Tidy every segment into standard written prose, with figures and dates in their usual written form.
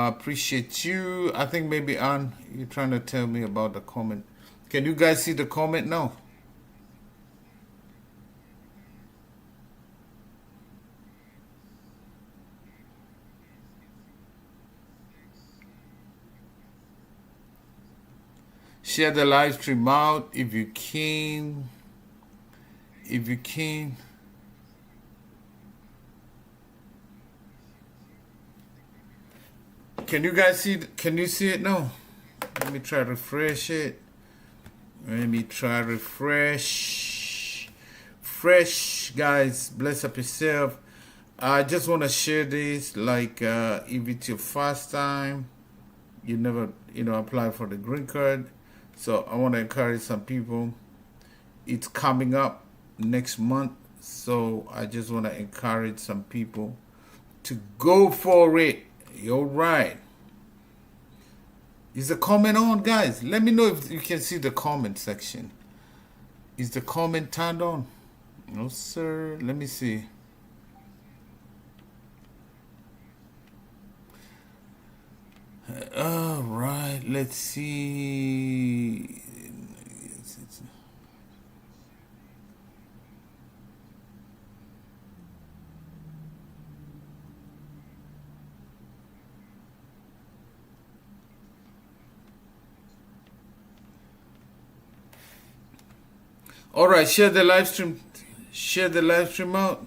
Appreciate you. I think maybe Ann, you're trying to tell me about the comment. Can you guys see the comment now? Share the live stream out if you can. If you can. Can you guys see? Can you see it now? Let me try to refresh it. Let me try refresh. Fresh, guys. Bless up yourself. I just want to share this. Like, if it's your first time, you never, apply for the green card. So I want to encourage some people. It's coming up next month. So I just want to encourage some people to go for it. You're right. Is the comment on, guys? Let me know if you can see the comment section. Is the comment turned on? No, sir. Let me see. All right. Let's see. All right, share the live stream. Share the live stream out.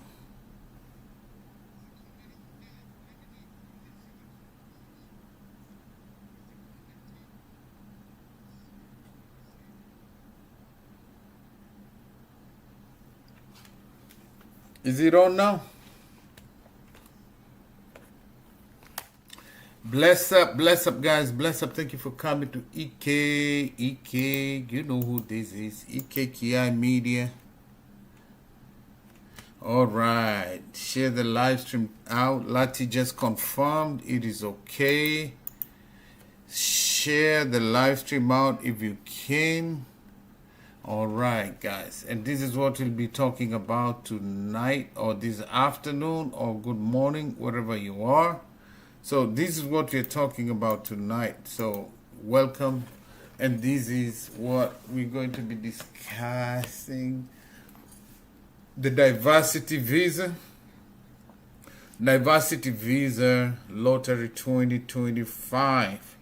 Is it on now? Bless up, guys. Bless up. Thank you for coming to EK. You know who this is. EKKI Media. All right. Share the live stream out. Lati just confirmed it is okay. Share the live stream out if you can. All right, guys. And this is what we'll be talking about tonight or this afternoon or good morning, wherever you are. So this is what we're talking about tonight. So welcome. And this is what we're going to be discussing. The diversity visa. Diversity visa lottery 2025.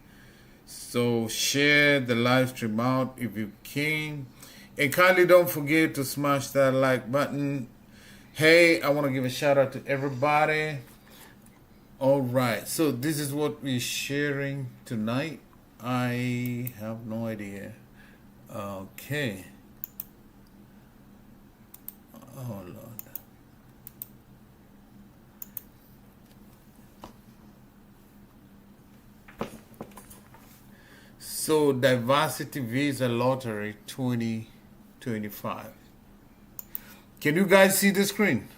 So share the live stream out if you can. And kindly don't forget to smash that like button. Hey, I want to give a shout out to everybody. All right, so this is what we're sharing tonight. I have no idea. Okay. Oh, Lord. So, Diversity Visa Lottery 2025. Can you guys see the screen?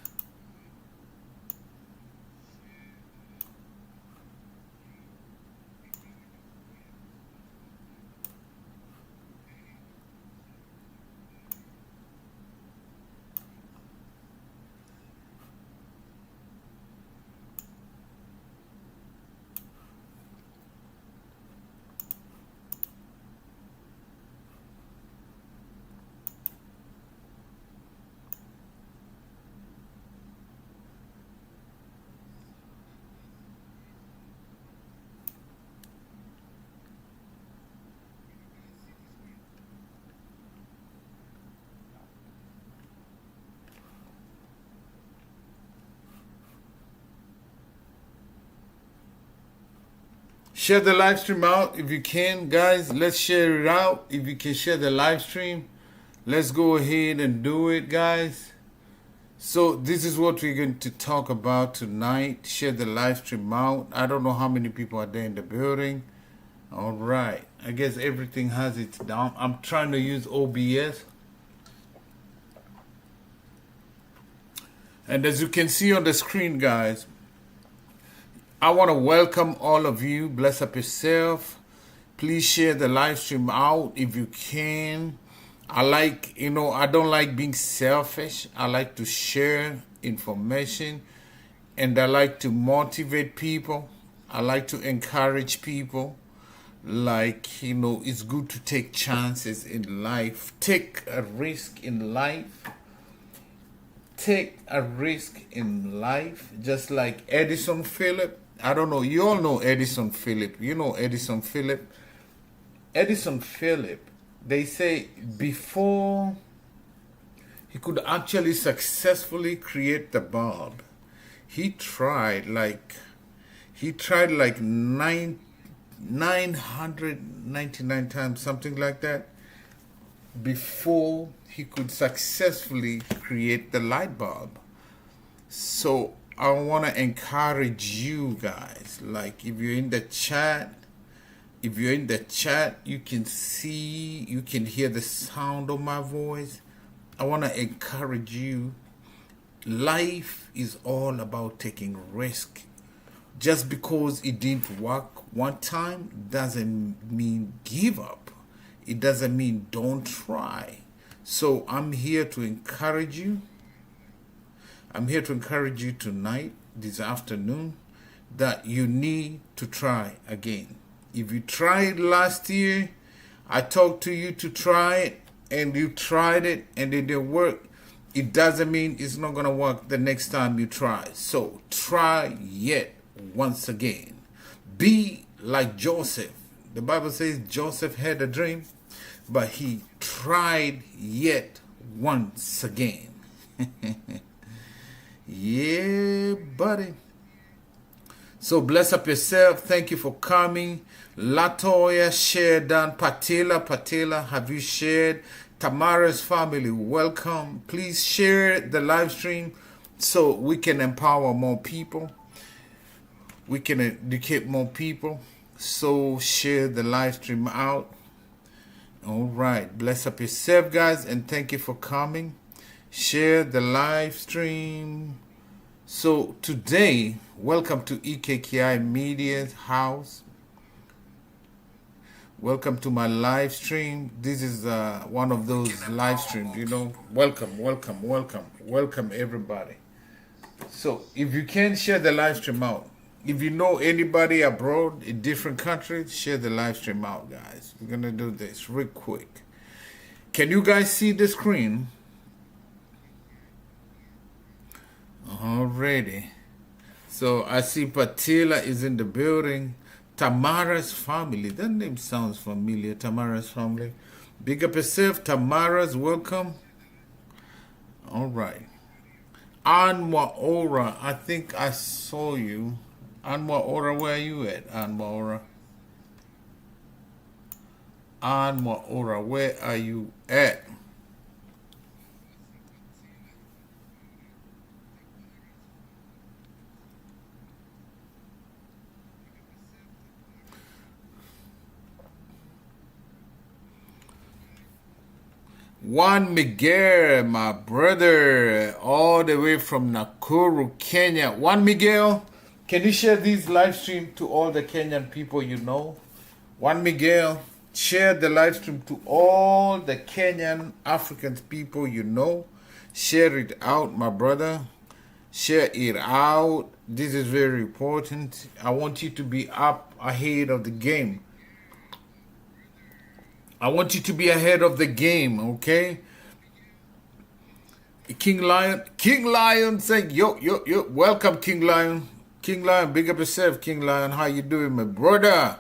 Share the live stream out if you can, guys. Let's share it out. If you can share the live stream, let's go ahead and do it, guys. So this is what we're going to talk about tonight. Share the live stream out. I don't know how many people are there in the building. All right. I guess everything has its down. I'm trying to use OBS. And as you can see on the screen, guys, I want to welcome all of you. Bless up yourself. Please share the live stream out if you can. I don't like being selfish. I like to share information and I like to motivate people. I like to encourage people. Like, you know, it's good to take chances in life. Take a risk in life. Take a risk in life. Just like Edison Philip. I don't know. You all know Edison Philip. You know Edison Philip. Edison Philip, they say before he could actually successfully create the bulb, he tried like 999 times, something like that, before he could successfully create the light bulb. So I want to encourage you guys, like if you're in the chat, you can see, you can hear the sound of my voice. I want to encourage you. Life is all about taking risk. Just because it didn't work one time doesn't mean give up. It doesn't mean don't try. So I'm here to encourage you. I'm here to encourage you tonight, this afternoon, that you need to try again. If you tried last year, I talked to you to try it, and you tried it and it didn't work. It doesn't mean it's not going to work the next time you try. So try yet once again. Be like Joseph. The Bible says Joseph had a dream, but he tried yet once again. Yeah, buddy. So bless up yourself. Thank you for coming. Latoya, shared done. Patela, have you shared? Tamara's family, welcome. Please share the live stream so we can empower more people. We can educate more people. So share the live stream out. All right. Bless up yourself, guys, and thank you for coming. Share the live stream. So today, welcome to EKKI Media's house. Welcome to my live stream. This is one of those live streams, you know. Welcome everybody. So if you can, share the live stream out. If you know anybody abroad in different countries, share the live stream out, guys. We're gonna do this real quick. Can you guys see the screen? Already. So I see Patila is in the building. Tamara's family. That name sounds familiar. Tamara's family. Big up yourself. Tamara's welcome. All right. Anwa Ora. I think I saw you. Anwa Ora, where are you at? Anwa Ora. Anwa Ora, where are you at? Juan Miguel, my brother, all the way from Nakuru, Kenya. Juan Miguel, can you share this live stream to all the Kenyan people you know? Juan Miguel, share the live stream to all the Kenyan African people you know. Share it out, my brother. Share it out. This is very important. I want you to be up ahead of the game. I want you to be ahead of the game, okay? King Lion saying, yo, welcome, King Lion. King Lion, big up yourself, King Lion. How you doing, my brother?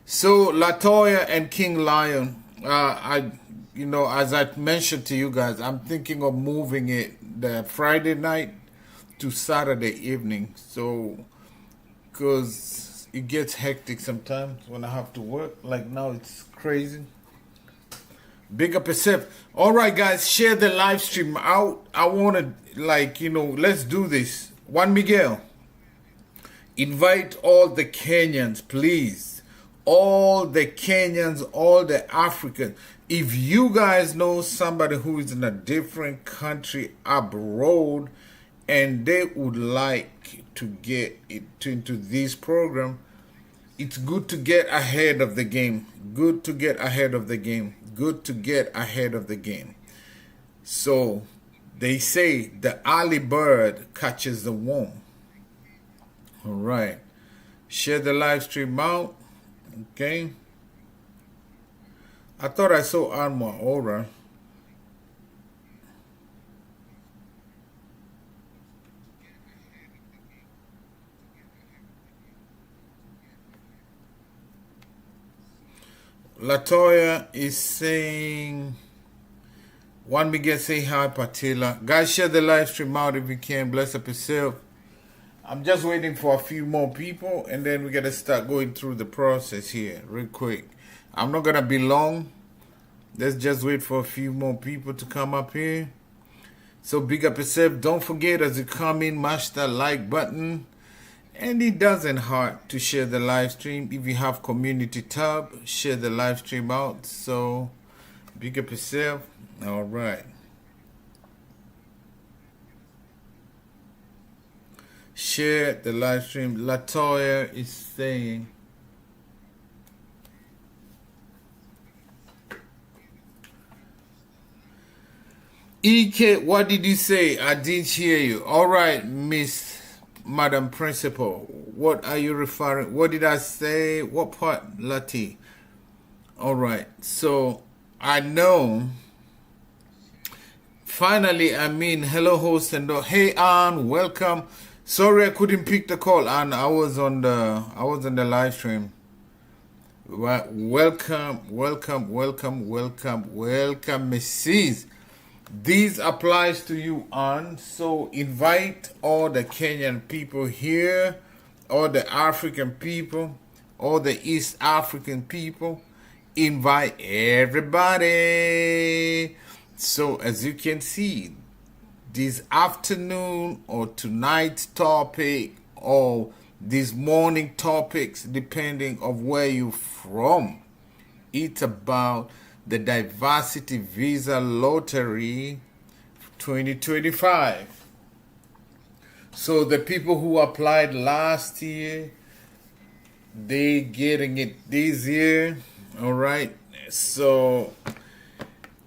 So, Latoya and King Lion, as I mentioned to you guys, I'm thinking of moving it the Friday night to Saturday evening. So, because it gets hectic sometimes when I have to work. Like now, it's crazy. Big up yourself. All right, guys, share the live stream out. I want to, let's do this. Juan Miguel, invite all the Kenyans, please. All the Kenyans, all the Africans. If you guys know somebody who is in a different country abroad and they would like to get into this program, it's good to get ahead of the game. Good to get ahead of the game. Good to get ahead of the game. So they say the early bird catches the worm. All right. Share the live stream out. Okay. I thought I saw Armor Aura. Latoya is saying, Juan Miguel say hi, Patila. Guys, share the live stream out if you can. Bless up yourself. I'm just waiting for a few more people, and then we got to start going through the process here real quick. I'm not going to be long. Let's just wait for a few more people to come up here. So big up yourself. Don't forget, as you come in, mash that like button. And it doesn't hurt to share the live stream. If you have community tab, share the live stream out. So big up yourself. All right. Share the live stream. Latoya is saying, EK, what did you say? I didn't hear you. All right, Miss Madam Principal. What are you referring? What did I say? What part, Lati? All right. So I know. Finally, I mean, hello, host and hey, Ann, welcome. Sorry, I couldn't pick the call, Ann. I was on the live stream. Welcome, Mrs. This applies to you, Ann. So invite all the Kenyan people here, all the African people, all the East African people. Invite everybody. So as you can see, this afternoon or tonight's topic or this morning topics, depending of where you're from, it's about the Diversity Visa Lottery 2025. So the people who applied last year, they getting it this year. All right. So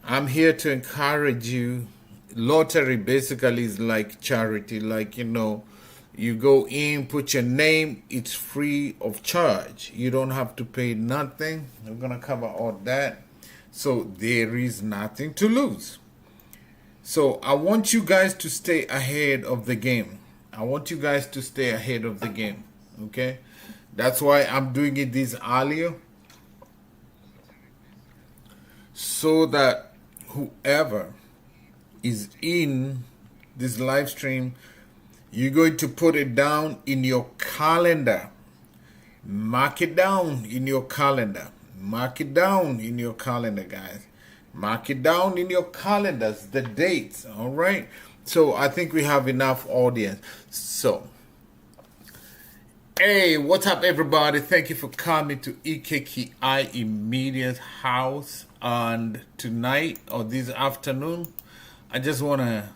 I'm here to encourage you. Lottery basically is like charity. Like, you go in, put your name, it's free of charge. You don't have to pay nothing. I'm going to cover all that. So there is nothing to lose. So I want you guys to stay ahead of the game. Okay? That's why I'm doing it this earlier. So that whoever is in this live stream, you're going to put it down in your calendar. Mark it down in your calendar. Mark it down in your calendar, guys. Mark it down in your calendars, the dates, all right? So I think we have enough audience. So, hey, what's up, everybody? Thank you for coming to EKKI Immediate House. And tonight or this afternoon, I just want to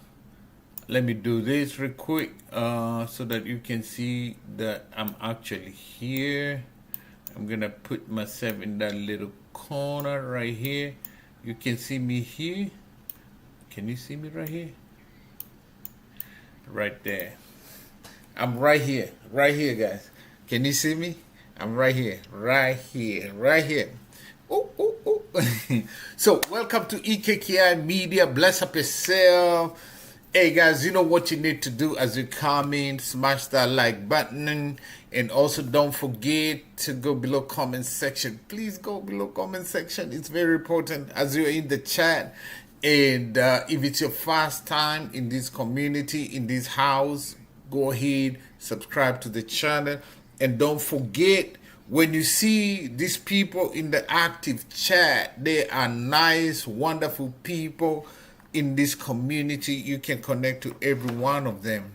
let me do this real quick so that you can see that I'm actually here. I'm going to put myself in that little corner right here. You can see me here. Can you see me right here? Right there. I'm right here, guys. Can you see me? I'm right here. Ooh, ooh, ooh. So, welcome to EKKI Media. Bless up yourself. Hey guys, you know what you need to do as you come in, smash that like button, and also don't forget to go below comment section. Please go below comment section. It's very important as you're in the chat. And if it's your first time in this community, in this house, go ahead, subscribe to the channel. And don't forget, when you see these people in the active chat, they are nice, wonderful people. In this community, you can connect to every one of them.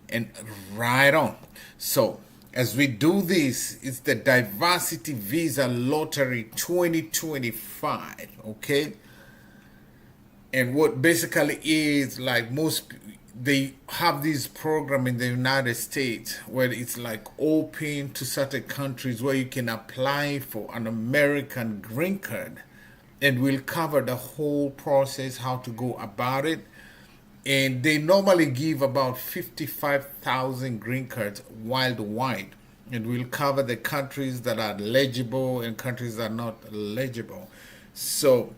And right on. So, as we do this, it's the Diversity Visa Lottery 2025, okay? And what basically is, like they have this program in the United States where it's like open to certain countries where you can apply for an American green card. And we'll cover the whole process, how to go about it. And they normally give about 55,000 green cards worldwide. and we'll cover the countries that are legible and countries that are not legible. So,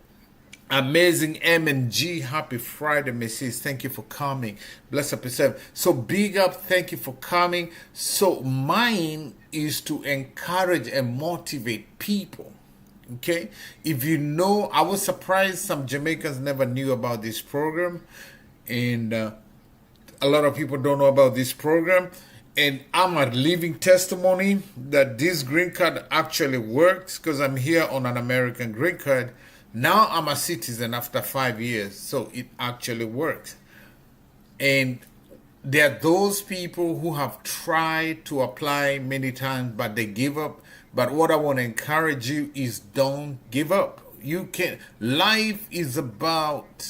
amazing M and G, happy Friday, Mrs. Thank you for coming. Bless up yourself. So, big up, thank you for coming. So, mine is to encourage and motivate people. Okay, if you know, I was surprised some Jamaicans never knew about this program, and a lot of people don't know about this program. And I'm a living testimony that this green card actually works because I'm here on an American green card. Now I'm a citizen after 5 years, so it actually works. And there are those people who have tried to apply many times, but they give up. But what I want to encourage you is don't give up. You can. Life is about,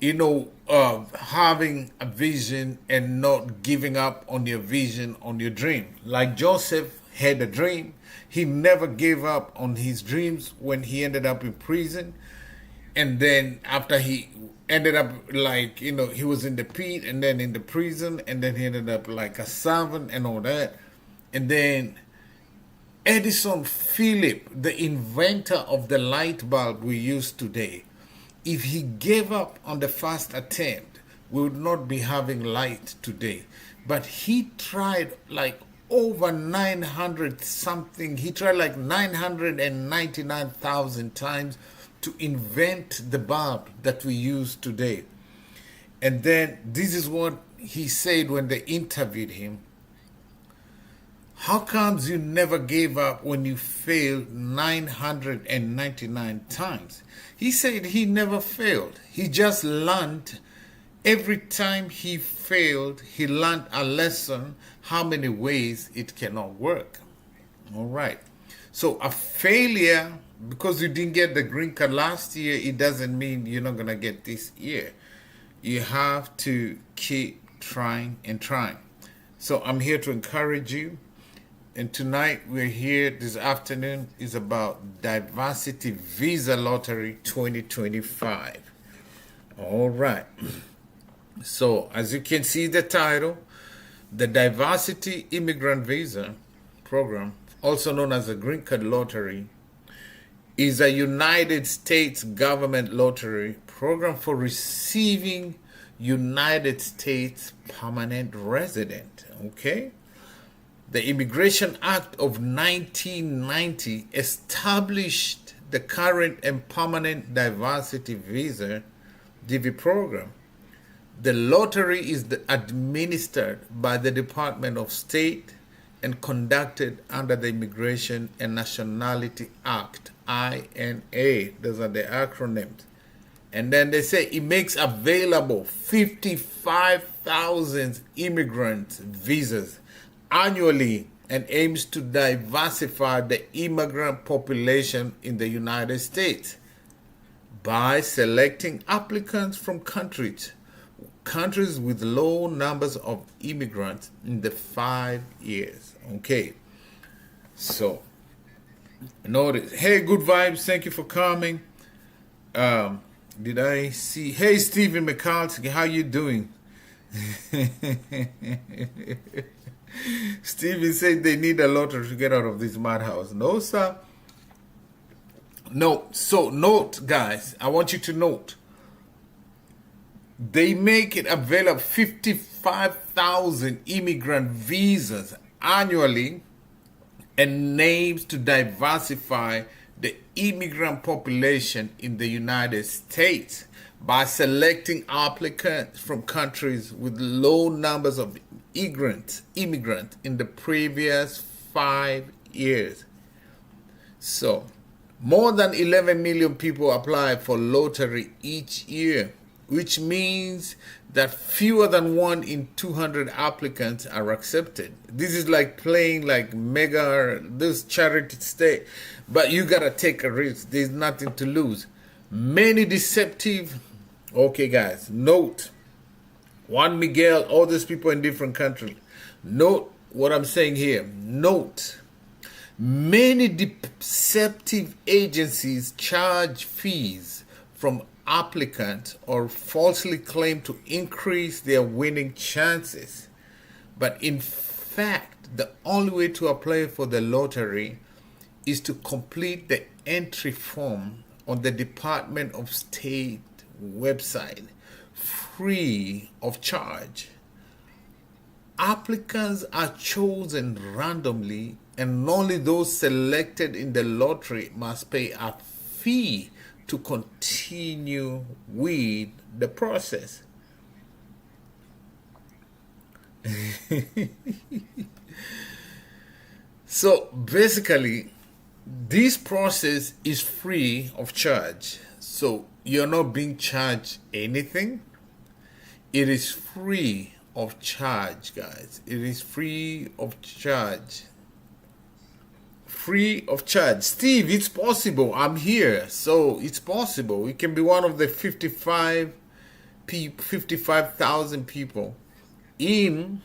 having a vision and not giving up on your vision, on your dream. Like Joseph had a dream. He never gave up on his dreams when he ended up in prison. And then after he ended up he was in the pit and then in the prison, and then he ended up like a servant and all that. And then Edison Philip, the inventor of the light bulb we use today, if he gave up on the first attempt, we would not be having light today. But he tried like over 900 something, he tried like 999,000 times to invent the bulb that we use today. And then this is what he said when they interviewed him. How comes you never gave up when you failed 999 times? He said he never failed. He just learned. Every time he failed, he learned a lesson, how many ways it cannot work. All right. So a failure, because you didn't get the green card last year, it doesn't mean you're not going to get this year. You have to keep trying and trying. So I'm here to encourage you. And tonight we're here, this afternoon is about Diversity Visa Lottery 2025. All right. So as you can see the title, the Diversity Immigrant Visa Program, also known as the Green Card Lottery, is a United States government lottery program for receiving United States permanent resident. Okay? The Immigration Act of 1990 established the current and permanent diversity visa DV program. The lottery is administered by the Department of State and conducted under the Immigration and Nationality Act, INA. Those are the acronyms. And then they say it makes available 55,000 immigrant visas annually and aims to diversify the immigrant population in the United States by selecting applicants from countries with low numbers of immigrants in the 5 years. Okay. So, notice. Hey, good vibes. Thank you for coming. Did I see? Hey, Stephen McCarthy, how you doing? Stephen said they need a lottery to get out of this madhouse. No, sir. No. So, note, guys, I want you to note. They make it available 55,000 immigrant visas annually and aims to diversify the immigrant population in the United States by selecting applicants from countries with low numbers of immigrants in the previous 5 years. So, more than 11 million people apply for lottery each year, which means that fewer than 1 in 200 applicants are accepted. This is like playing like mega, this charity state, but you gotta take a risk. There's nothing to lose. Many deceptive, okay guys, note, Juan Miguel, all these people in different countries. Note what I'm saying here. Note, many deceptive agencies charge fees from applicants or falsely claim to increase their winning chances. But in fact, the only way to apply for the lottery is to complete the entry form on the Department of State website, free of charge. Applicants are chosen randomly, and only those selected in the lottery must pay a fee to continue with the process. So basically, this process is free of charge. So you're not being charged anything. It is free of charge, guys. It is free of charge. Free of charge. Steve, it's possible. I'm here. So it's possible. You can be one of the 55,000 people in.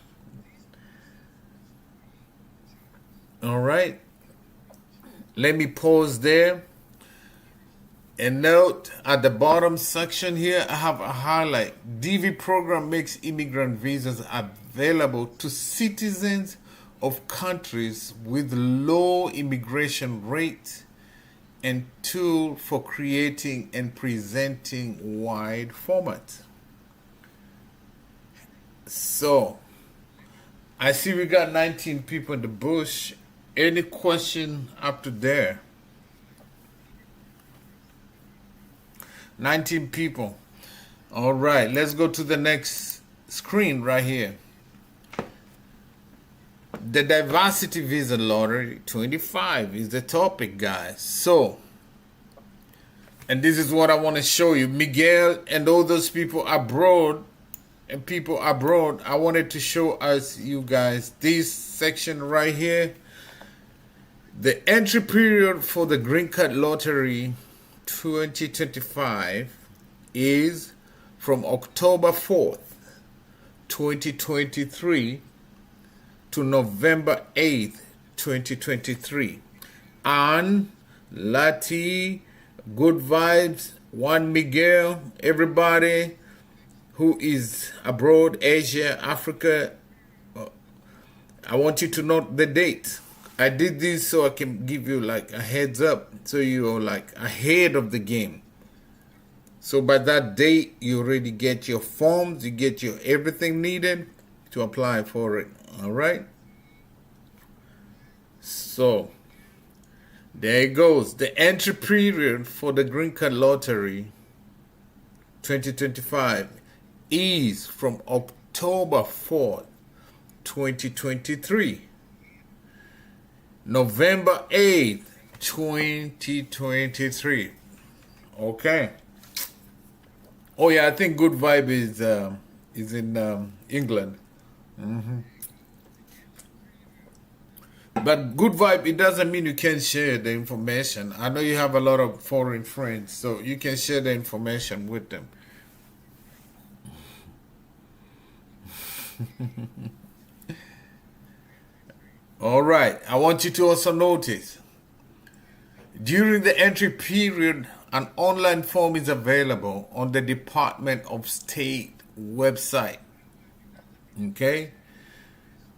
All right. Let me pause there. And note at the bottom section here, I have a highlight. DV program makes immigrant visas available to citizens of countries with low immigration rates and tool for creating and presenting wide format. So, I see we got 19 people in the bush. Any question up to there? 19 people. All right, let's go to the next screen right here. The diversity visa lottery 25 is the topic, guys. So, and this is what I want to show you. Miguel and all those people abroad, I wanted to show us, you guys, this section right here. The entry period for the Green Card Lottery 2025 is from October 4th, 2023 to November 8th, 2023. And Lati, Good Vibes, Juan Miguel, everybody who is abroad, Asia, Africa, I want you to note the date. I did this so I can give you like a heads up, so you're like ahead of the game. So by that date, you already get your forms, you get your everything needed to apply for it. All right. So there it goes. The entry period for the Green Card Lottery 2025 is from October 4th, 2023. November 8th, 2023. Okay. Oh yeah, I think Good Vibe is in England. But Good Vibe, it doesn't mean you can't share the information. I know you have a lot of foreign friends, so you can share the information with them. All right, I want you to also notice, during the entry period, an online form is available on the Department of State website. Okay?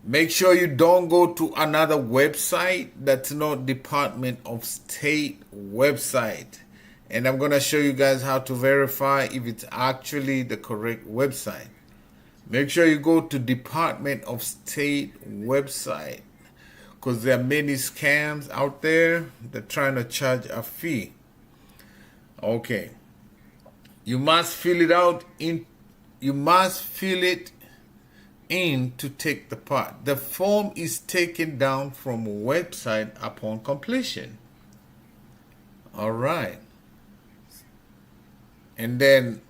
Make sure you don't go to another website that's not Department of State website. And I'm going to show you guys how to verify if it's actually the correct website. Make sure you go to Department of State website, because there are many scams out there that are trying to charge a fee. Okay. You must fill it out in. You must fill it in to take the part. The form is taken down from a website upon completion. All right. And then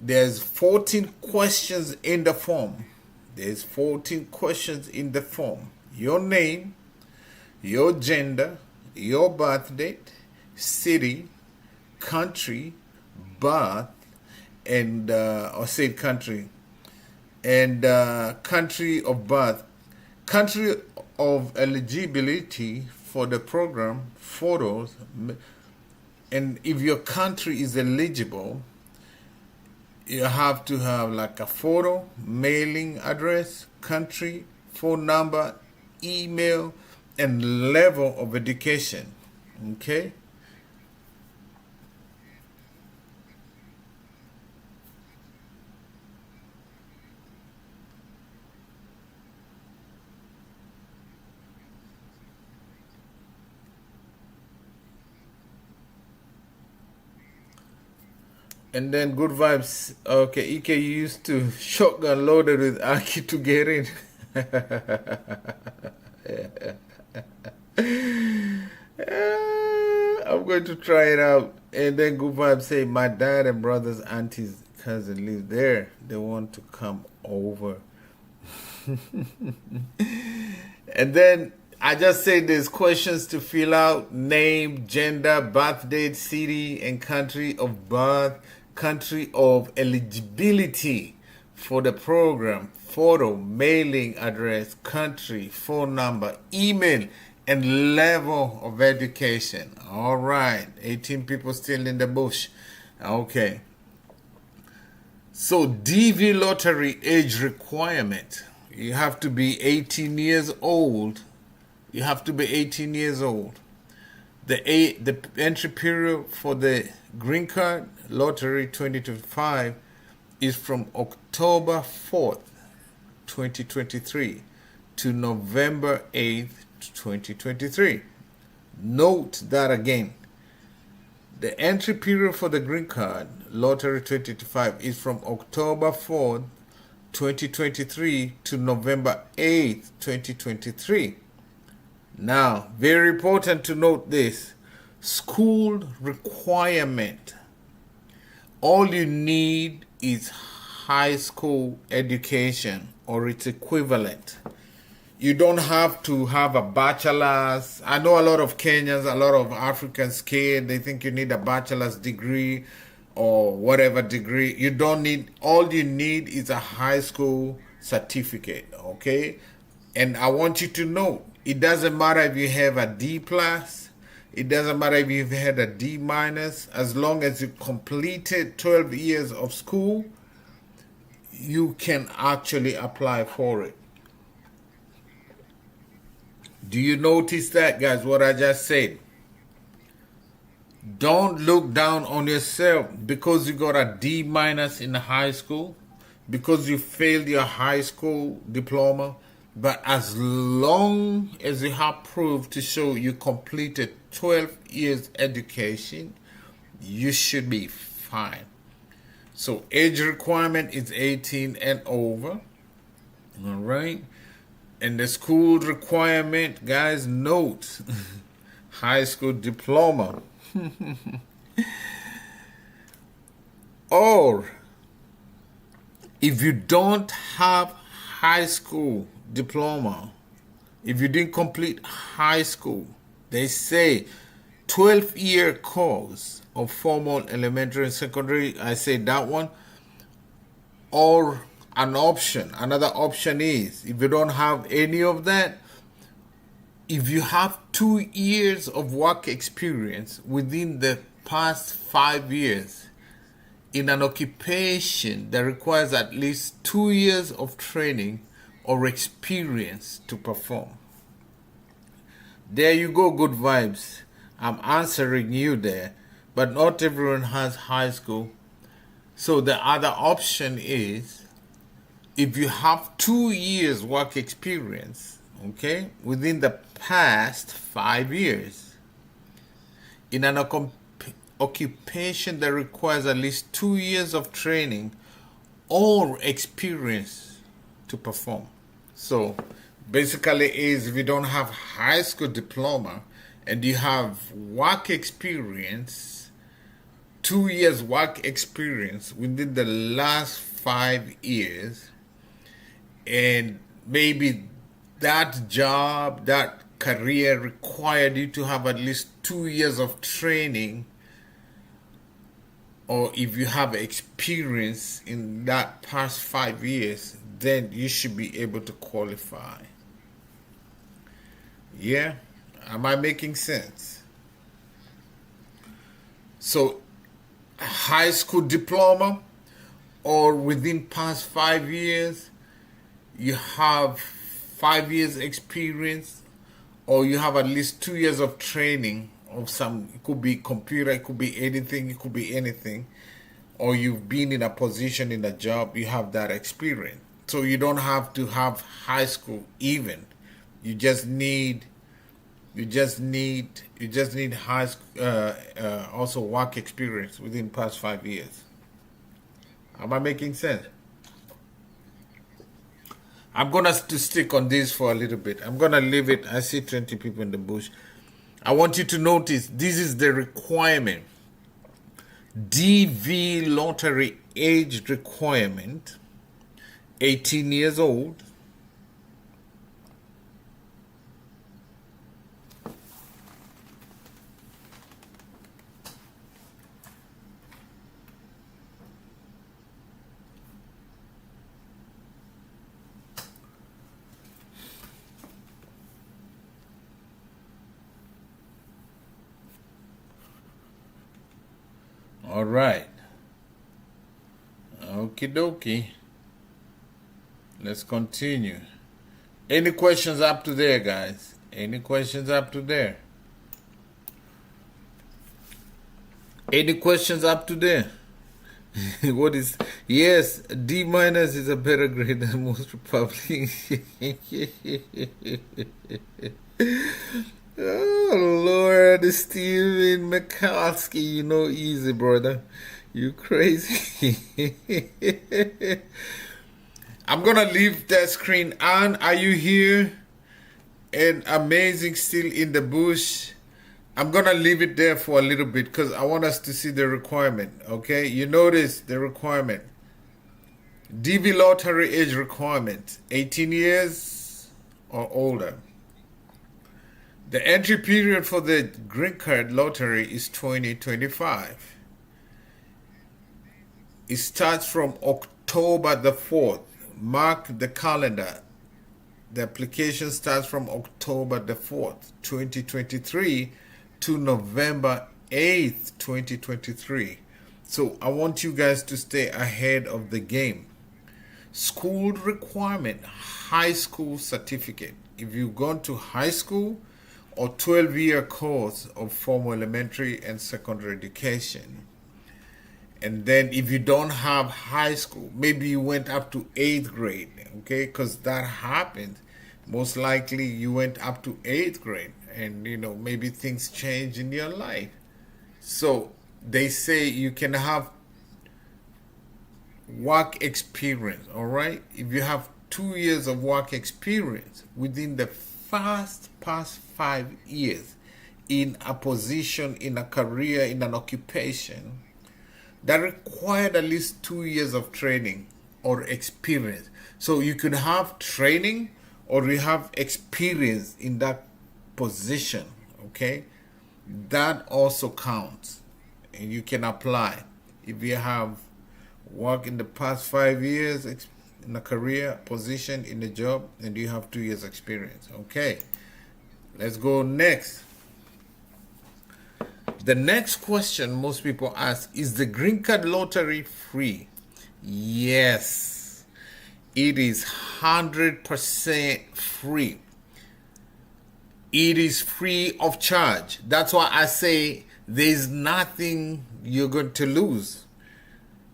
there's 14 questions in the form. There's 14 questions in the form. Your name, your gender, your birth date, city, country, birth, and or say country, and country of birth, country of eligibility for the program, photos, and if your country is eligible, you have to have like a photo, mailing address, country, phone number, email, and level of education. Okay? And then good vibes. Okay, EK used to shotgun loaded with Aki to get in. I'm going to try it out. And then good vibes say my dad and brothers, aunties, cousin live there. They want to come over. And then I just say there's questions to fill out: name, gender, birth date, city and country of birth, country of eligibility for the program, photo, mailing address, country, phone number, email, and level of education. All right, 18 people still in the bush. Okay. So DV lottery age requirement. You have to be 18 years old. You have to be 18 years old. The entry period for the green card lottery 2025 is from October 4th, 2023 to November 8th, 2023. Note that again. The entry period for the green card lottery 2025 is from October 4th, 2023 to November 8th, 2023. Now, very important to note this. School requirement. All you need is high school education or its equivalent. You don't have to have a bachelor's. I know a lot of Kenyans, a lot of Africans scared. They think you need a bachelor's degree or whatever degree. You don't need, all you need is a high school certificate, okay? And I want you to know, it doesn't matter if you have a D plus, it doesn't matter if you've had a D minus, as long as you completed 12 years of school, you can actually apply for it. Do you notice that, guys, what I just said? Don't look down on yourself because you got a D minus in high school, because you failed your high school diploma. But as long as you have proof to show you completed 12 years education, you should be fine. So age requirement is 18 and over. All right. And the school requirement, guys, note high school diploma. Or if you don't have high school diploma, if you didn't complete high school, they say 12-year course of formal elementary and secondary, I say that one. Or an option, another option is, if you don't have any of that, if you have 2 years of work experience within the past 5 years in an occupation that requires at least 2 years of training or experience to perform. There you go, good vibes. I'm answering you there, but not everyone has high school. So the other option is, if you have 2 years work experience, okay, within the past 5 years, in an occupation that requires at least 2 years of training or experience to perform. So basically is, if you don't have high school diploma and you have work experience, 2 years work experience within the last 5 years, and maybe that job, that career required you to have at least 2 years of training, or if you have experience in that past 5 years, then you should be able to qualify. Yeah? Am I making sense? So, high school diploma, or within past 5 years, you have 5 years experience, or you have at least 2 years of training of some, it could be computer, it could be anything, it could be anything, or you've been in a position in a job, you have that experience. So you don't have to have high school even. You just need high school, also work experience within past 5 years. Am I making sense? I'm gonna to stick on this for a little bit. I'm gonna leave it. I see 20 people in the bush. I want you to notice this is the requirement. DV lottery age requirement, 18 years old. All right. Okie dokie. Let's continue. Any questions up to there, guys? Any questions up to there? Any questions up to there? What is, yes, D minus is a better grade than most Republicans. Oh Lord, Steven McCoskey, you know, easy, brother. You crazy. I'm gonna leave that screen on. Are you here? And amazing, still in the bush. I'm gonna leave it there for a little bit because I want us to see the requirement. Okay, you notice the requirement. DV lottery age requirement, 18 years or older. The entry period for the green card lottery is 2025. It starts from October the 4th. Mark the calendar. The application starts from October the 4th, 2023 to November 8th, 2023. So I want you guys to stay ahead of the game. School requirement, high school certificate. If you've gone to high school or 12-year course of formal elementary and secondary education. And then if you don't have high school, maybe you went up to 8th grade, okay? Because that happened. Most likely you went up to 8th grade and, you know, maybe things change in your life. So they say you can have work experience, all right? If you have 2 years of work experience within the past 5 years in a position, in a career, in an occupation that required at least 2 years of training or experience. So you could have training or you have experience in that position, okay? That also counts and you can apply. If you have worked in the past 5 years in a career position in a job and you have 2 years experience, okay? Let's go next. The next question most people ask, is the green card lottery free? Yes, it is 100% free. It is free of charge. That's why I say there's nothing you're going to lose.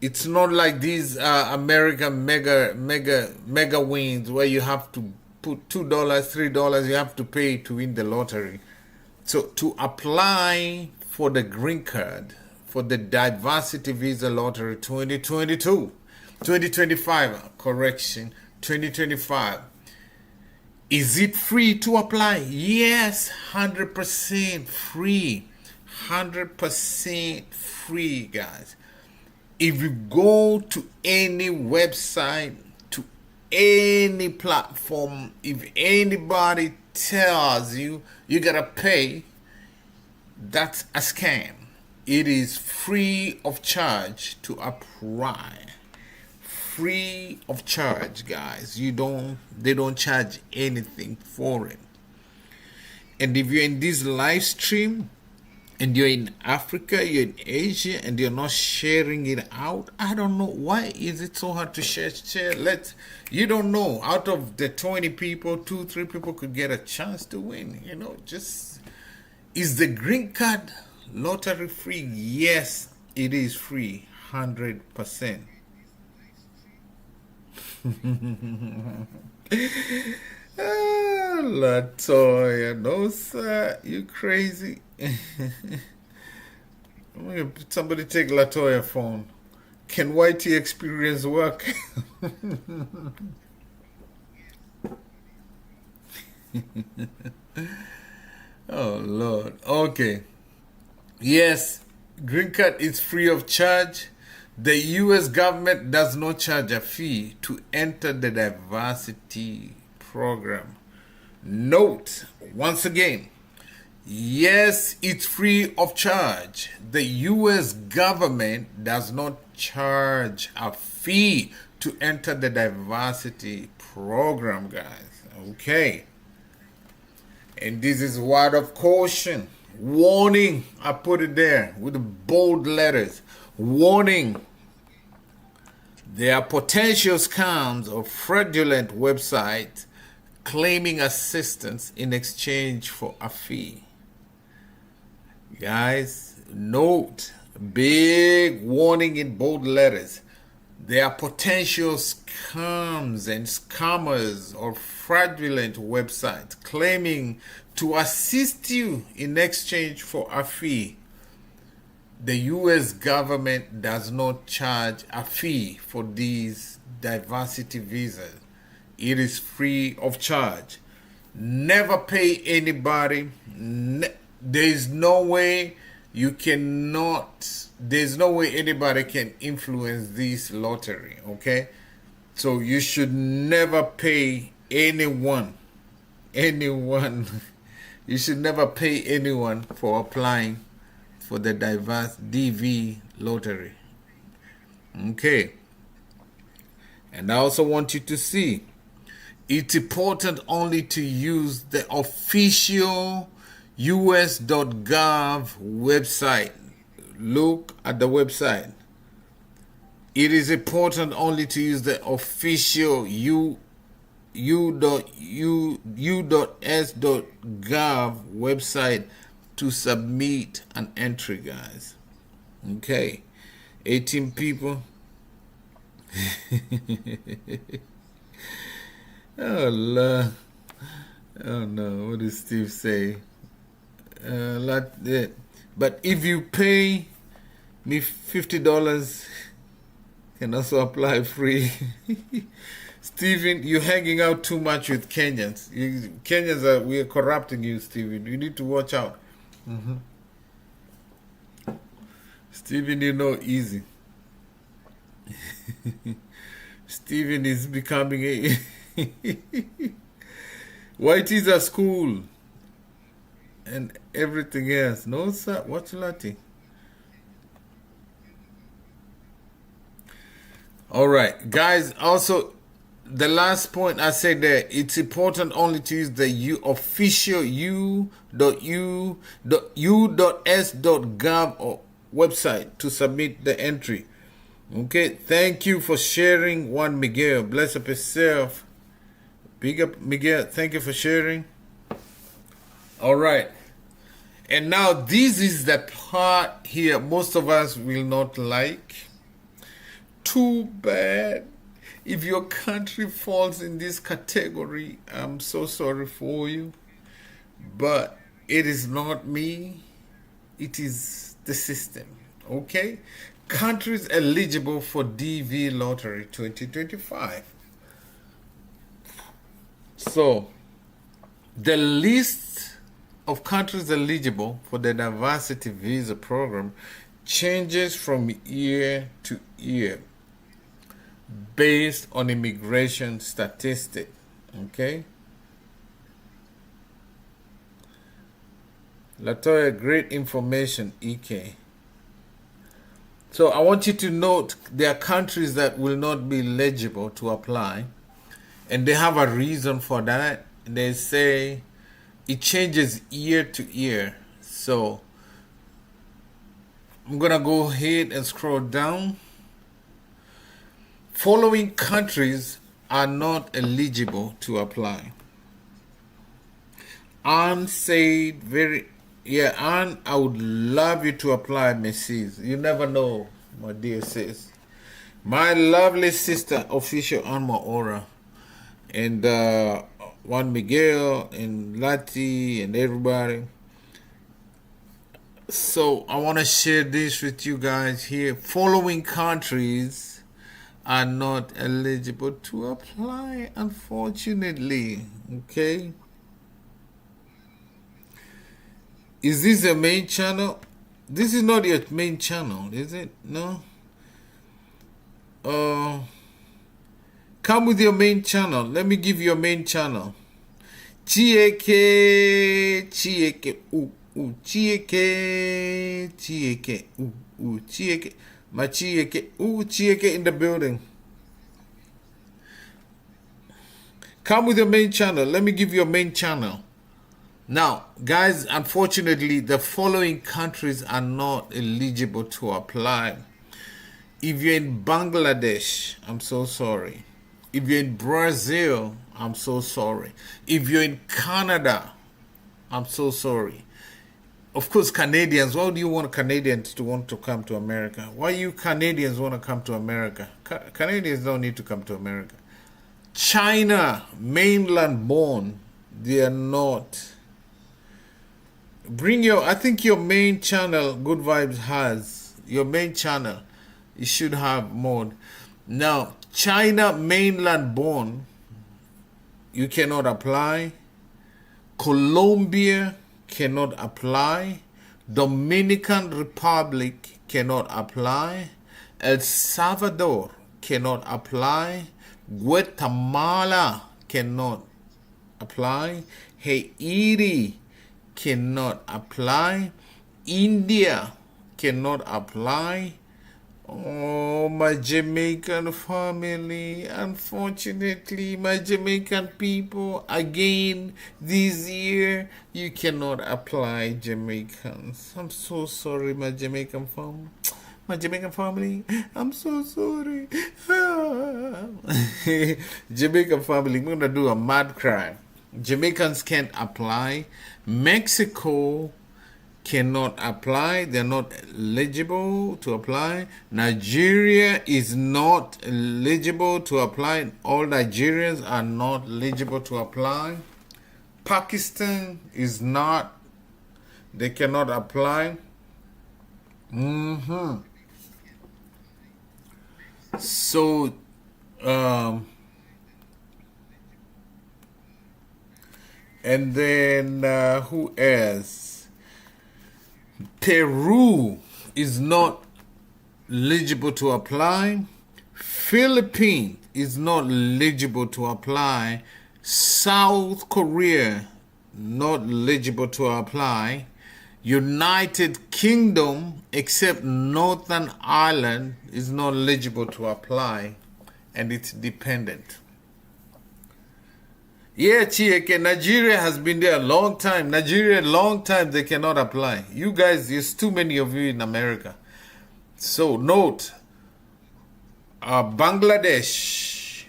It's not like these American mega wins where you have to put $2, $3 you have to pay to win the lottery. So to apply for the green card, for the diversity visa lottery 2025, correction, 2025. Is it free to apply? Yes, 100% free. 100% free, guys. If you go to any website, to any platform, if anybody tells you you gotta pay, that's a scam. It is free of charge to apply. Free of charge, guys. They don't charge anything for it. And if you're in this live stream, and you're in Africa, you're in Asia, and you're not sharing it out. I don't know why is it so hard to share. You don't know. Out of the 20 people, 2, 3 people could get a chance to win. Just is the green card lottery free? Yes, it is free, 100%. Latoya, no sir, you crazy. Somebody take Latoya phone. Can YT experience work? Oh Lord. Okay. Yes, green card is free of charge. The US government does not charge a fee to enter the diversity program. Note, once again, yes, it's free of charge. The US government does not charge a fee to enter the diversity program, guys. Okay. And this is word of caution. Warning. I put it there with bold letters. Warning. There are potential scams or fraudulent websites claiming assistance in exchange for a fee. Guys, note, big warning in bold letters. There are potential scams and scammers or fraudulent websites claiming to assist you in exchange for a fee. The US government does not charge a fee for these diversity visas. It is free of charge. Never pay anybody. There's no way anybody can influence this lottery, okay? So you should never pay anyone. You should never pay anyone for applying for the diverse DV lottery. Okay. And I also want you to see, it's important only to use the official us.gov website. Look at the website. It is important only to use the official u.s.gov website to submit an entry, guys. Okay. 18 people. Oh, Lord. Oh, no. What does Steve say? But if you pay me $50, can also apply free. Stephen, you're hanging out too much with Kenyans. We are corrupting you, Stephen. You need to watch out. Stephen, easy. Stephen is becoming a White is a school and everything else. No, sir. What's Lati? All right, guys. Also, the last point I said there, it's important only to use the official u.s.gov website to submit the entry. Okay, thank you for sharing. Juan Miguel, bless up yourself. Big up, Miguel. Thank you for sharing. All right. And now this is the part here most of us will not like. Too bad. If your country falls in this category, I'm so sorry for you. But it is not me. It is the system. Okay? Countries eligible for DV Lottery 2025. So, the list of countries eligible for the diversity visa program changes from year to year based on immigration statistics. Okay? Latoya, great information, EK. So I want you to note there are countries that will not be eligible to apply, and they have a reason for that. They say it changes year to year. So I'm gonna go ahead and scroll down. Following countries are not eligible to apply. Anne said very, yeah, Anne, I would love you to apply, Mrs. You never know, my dear sis. My lovely sister, official Anne Maora, and Juan Miguel, and Lati, and everybody. So I want to share this with you guys here. Following countries are not eligible to apply, unfortunately. Okay. Is this your main channel? This is not your main channel, is it? No? Come with your main channel. Let me give you your main channel. Chieke, chieke, chieke, chieke, chieke. My chieke, chieke in the building. Come with your main channel. Let me give you your main channel. Now, guys, unfortunately, the following countries are not eligible to apply. If you're in Bangladesh, I'm so sorry. If you're in Brazil, I'm so sorry. If you're in Canada, I'm so sorry. Of course, Canadians, why do you want Canadians to want to come to America? Why you Canadians want to come to America? Canadians don't need to come to America. China, mainland born, they are not. Bring your, I think your main channel, Good Vibes has, your main channel, it should have more. Now, China mainland born, you cannot apply. Colombia cannot apply. Dominican Republic cannot apply. El Salvador cannot apply. Guatemala cannot apply. Haiti cannot apply. India cannot apply. Oh, my Jamaican family, unfortunately, my Jamaican people, again, this year, you cannot apply, Jamaicans. I'm so sorry, my Jamaican family. My Jamaican family, I'm so sorry. Jamaican family, we're going to do a mad cry. Jamaicans can't apply. Mexico cannot apply. They're not eligible to apply. Nigeria is not eligible to apply. All Nigerians are not eligible to apply. Pakistan is not. They cannot apply. So, and then who else? Peru is not eligible to apply. Philippines is not eligible to apply. South Korea not eligible to apply. United Kingdom, except Northern Ireland, is not eligible to apply, and it's dependent. Yeah, Chieke, Nigeria has been there a long time. Nigeria, long time, they cannot apply. You guys, there's too many of you in America. So, note, Bangladesh,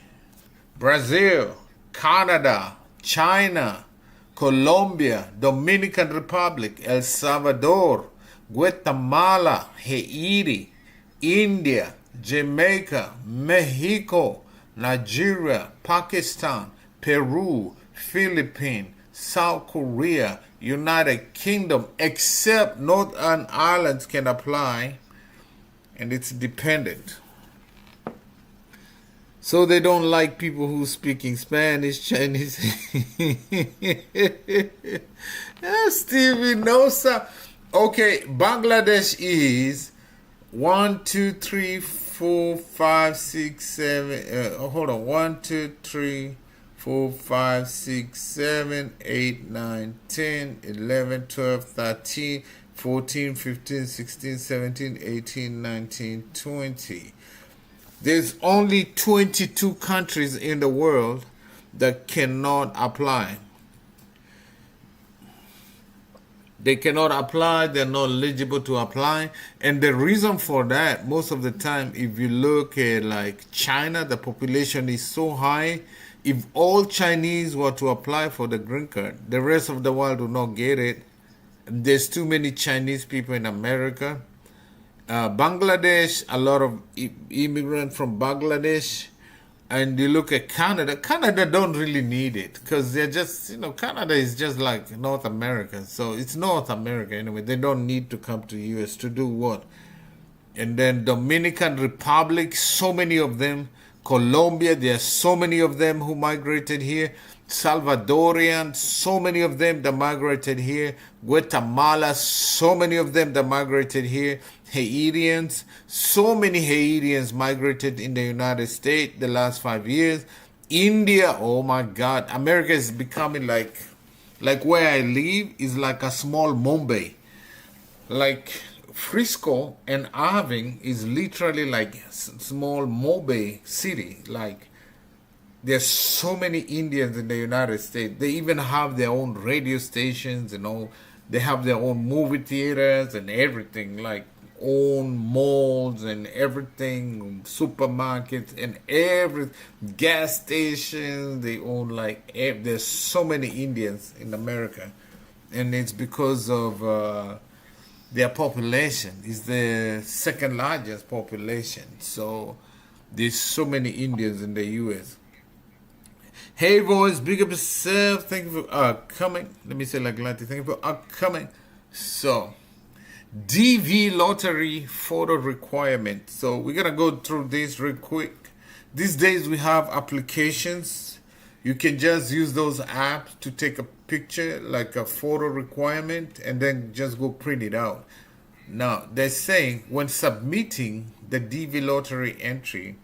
Brazil, Canada, China, Colombia, Dominican Republic, El Salvador, Guatemala, Haiti, India, Jamaica, Mexico, Nigeria, Pakistan, Peru, Philippines, South Korea, United Kingdom, except Northern Ireland can apply, and it's dependent. So they don't like people who speaking Spanish, Chinese. Stevie, no sir. Okay, Bangladesh is 1, 2, 3, 4, 5, 6, 7. Hold on, 1, 2, 3, 4, 5, 6, 7, 8, 9, 10, 11, 12, 13, 14, 15, 16, 17, 18, 19, 20. There's only 22 countries in the world that cannot apply. They cannot apply, they're not eligible to apply. And the reason for that, most of the time, if you look at like China, the population is so high. If all Chinese were to apply for the green card, the rest of the world will not get it. There's too many Chinese people in America. Bangladesh, a lot of immigrants from Bangladesh. And you look at Canada, Canada don't really need it because they're just, Canada is just like North America. So it's North America anyway. They don't need to come to US to do what? And then Dominican Republic, so many of them. Colombia, there are so many of them who migrated here. Salvadorian, so many of them that migrated here. Guatemala, so many of them that migrated here. Haitians, so many Haitians migrated in the United States the last 5 years. India, oh my God, America is becoming like where I live is like a small Mumbai. Like Frisco and Irving is literally like small Mumbai city. Like there's so many Indians in the United States. They even have their own radio stations and all. They have their own movie theaters and everything, like own malls and everything, supermarkets and every gas stations. They own like there's so many Indians in America, and it's because of their population. Is the second largest population, so there's so many Indians in the U.S. Hey boys, big up yourself. Thank you for coming. Let me say like Lanty. Thank you for coming. So, DV lottery photo requirement. So we're gonna go through this real quick. These days we have applications. You can just use those apps to take a picture, like a photo requirement, and then just go print it out. Now they're saying when submitting the DV lottery entry,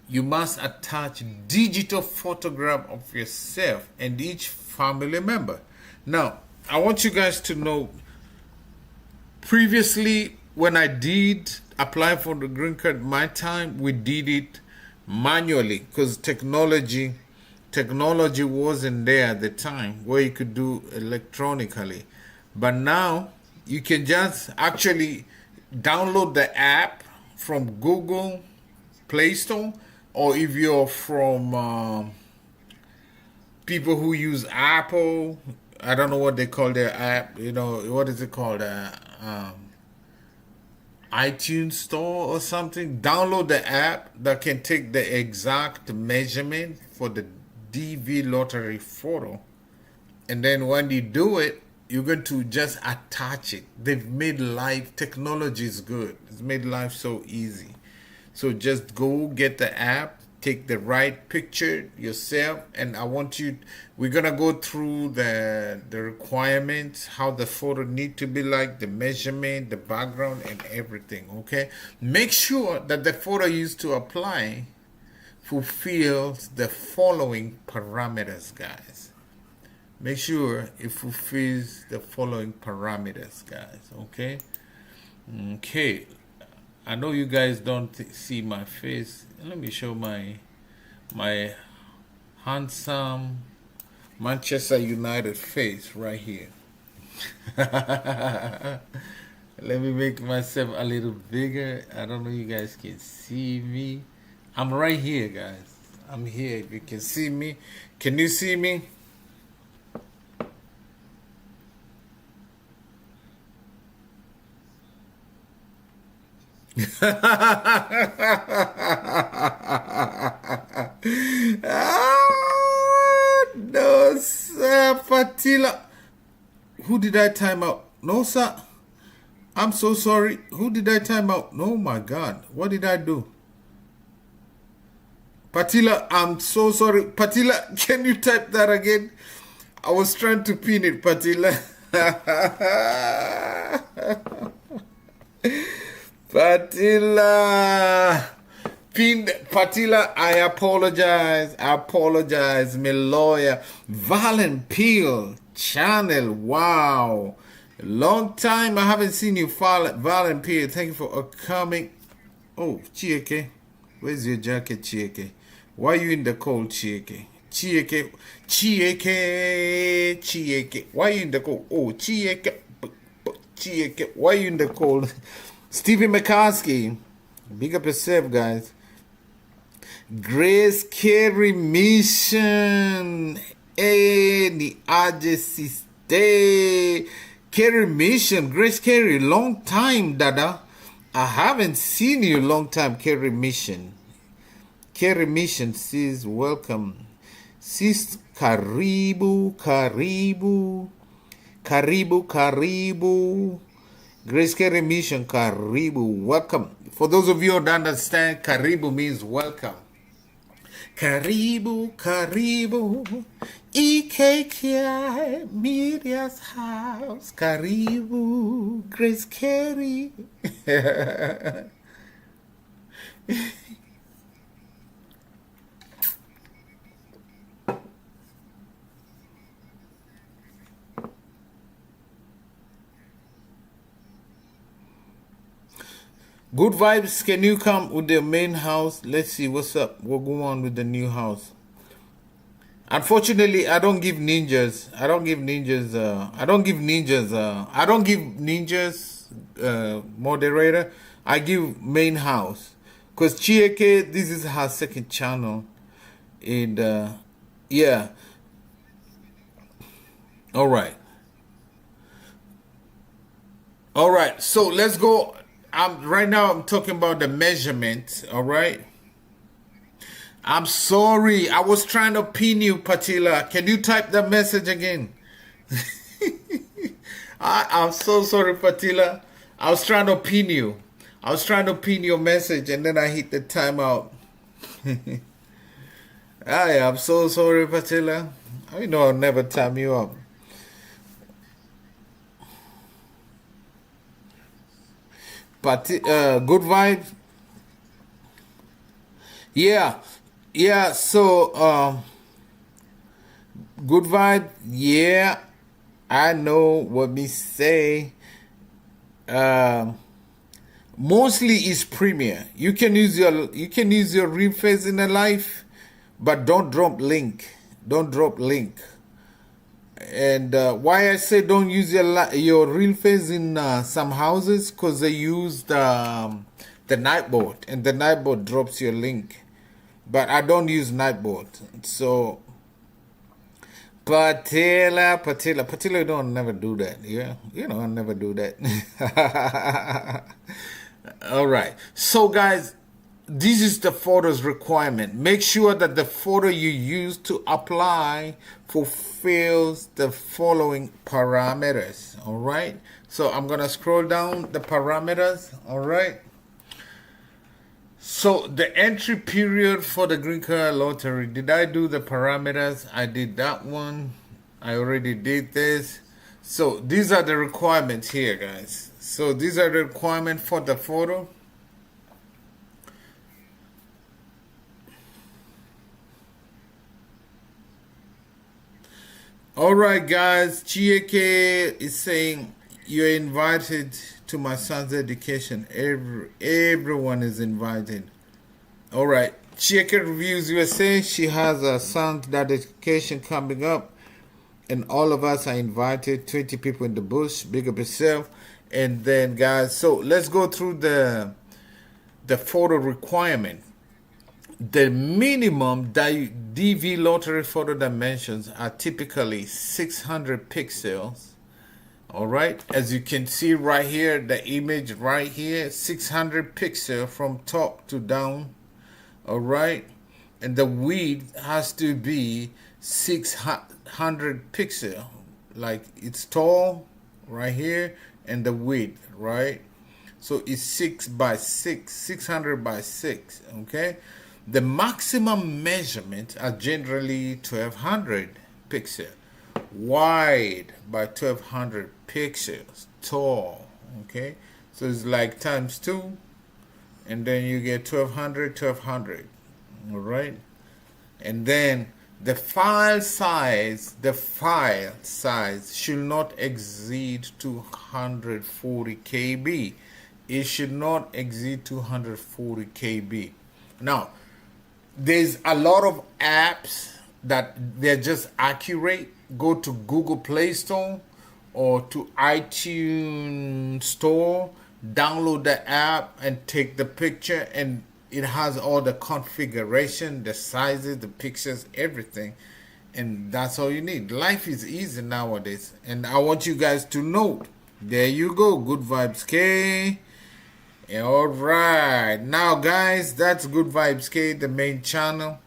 you must attach digital photograph of yourself and each family member. Now, I want you guys to know, previously when I did apply for the green card, my time, we did it manually because technology wasn't there at the time where you could do electronically. But now you can just actually download the app from Google Play Store, or if you're from people who use Apple, I don't know what they call their app, what is it called? iTunes Store or something. Download the app that can take the exact measurement for the DV lottery photo. And then when you do it, you're going to just attach it. They've made technology is good. It's made life so easy. So just go get the app, take the right picture yourself, and we're gonna go through the requirements, how the photo need to be like, the measurement, the background, and everything, okay? Make sure that the photo used to apply fulfills the following parameters, guys. Make sure it fulfills the following parameters, guys, okay? Okay. I know you guys don't see my face. Let me show my handsome Manchester United face right here. Let me make myself a little bigger. I don't know if you guys can see me. I'm right here, guys. I'm here. If you can see me. Can you see me? No, sir, Fatila. Who did I time out? No, sir. I'm so sorry. Who did I time out? Oh, my God. What did I do? Patila, I'm so sorry. Patila, can you type that again? I was trying to pin it, Patila. Patila. Pinned Patila, I apologize. My lawyer. Valen Peel channel. Wow. Long time I haven't seen you, Valen Peel. Thank you for coming. Oh, Chieke. Where's your jacket, Chieke? Why are you in the cold, Chieke? Chieke, Chieke, Chieke. Why you in the cold? Oh, Chieke, Chieke. Why you in the cold? Stevie McCoskey. Big up yourself, guys. Grace Carey Mission. Hey, the Ajay Carey Mission. Grace Carey, long time, Dada. I haven't seen you long time, Carey Mission. Carey Mission says welcome. Sis Karibu, Karibu, Karibu, Karibu. Grace Carey Mission, Karibu, welcome. For those of you who don't understand, Karibu means welcome. Karibu, Karibu, EKKI, Media's house, Karibu, Grace Carey. Good vibes, can you come with the main house? Let's see what's up. What go on with the new house? Unfortunately, I don't give ninjas. I don't give ninjas. Moderator. I give main house. Cause Chieke, this is her second channel, and yeah. All right. So let's go. Right now I'm talking about the measurement, all right? I'm sorry. I was trying to pin you, Patila. Can you type that message again? I'm so sorry, Patila. I was trying to pin you. I was trying to pin your message and then I hit the timeout. I'm so sorry, Patila. I know I'll never time you up. But good vibes. Yeah. So good vibe. Yeah, I know what me say. Mostly is Premiere. You can use your real face in a life, but don't drop link. Don't drop link. And why I say don't use your real face in some houses, because they use the Nightboard, and the Nightboard drops your link. But I don't use Nightboard. So Patila don't never do that. Yeah, I never do that. All right. So guys, this is the photos requirement. Make sure that the photo you use to apply fulfills the following parameters. All right. So I'm going to scroll down the parameters. All right. So the entry period for the Green Card Lottery. Did I do the parameters? I did that one. I already did this. So these are the requirements here, guys. So these are the requirements for the photo. Alright guys, Chieke is saying you're invited to my son's education. Everyone is invited. Alright, Chieke Reviews USA, she has a son's dedication coming up, and all of us are invited, 20 people in the bush, big up yourself. And then guys, so let's go through the photo requirement. The minimum DV lottery photo dimensions are typically 600 pixels. All right, as you can see right here, the image right here, 600 pixels from top to down. All right, and the width has to be 600 pixels, like it's tall right here, and the width, right? So it's 600 by 6. Okay. The maximum measurements are generally 1200 pixels, wide by 1200 pixels, tall. Okay, so it's like times 2, and then you get 1200. All right, and then the file size should not exceed 240 KB. It should not exceed 240 KB. Now, there's a lot of apps that they're just accurate, go to Google Play Store or to iTunes Store, download the app and take the picture, and it has all the configuration, the sizes, the pictures, everything. And that's all you need. Life is easy nowadays. And I want you guys to note, there you go, Good Vibes K. All right. Now, guys, that's Good Vibes K, the main channel.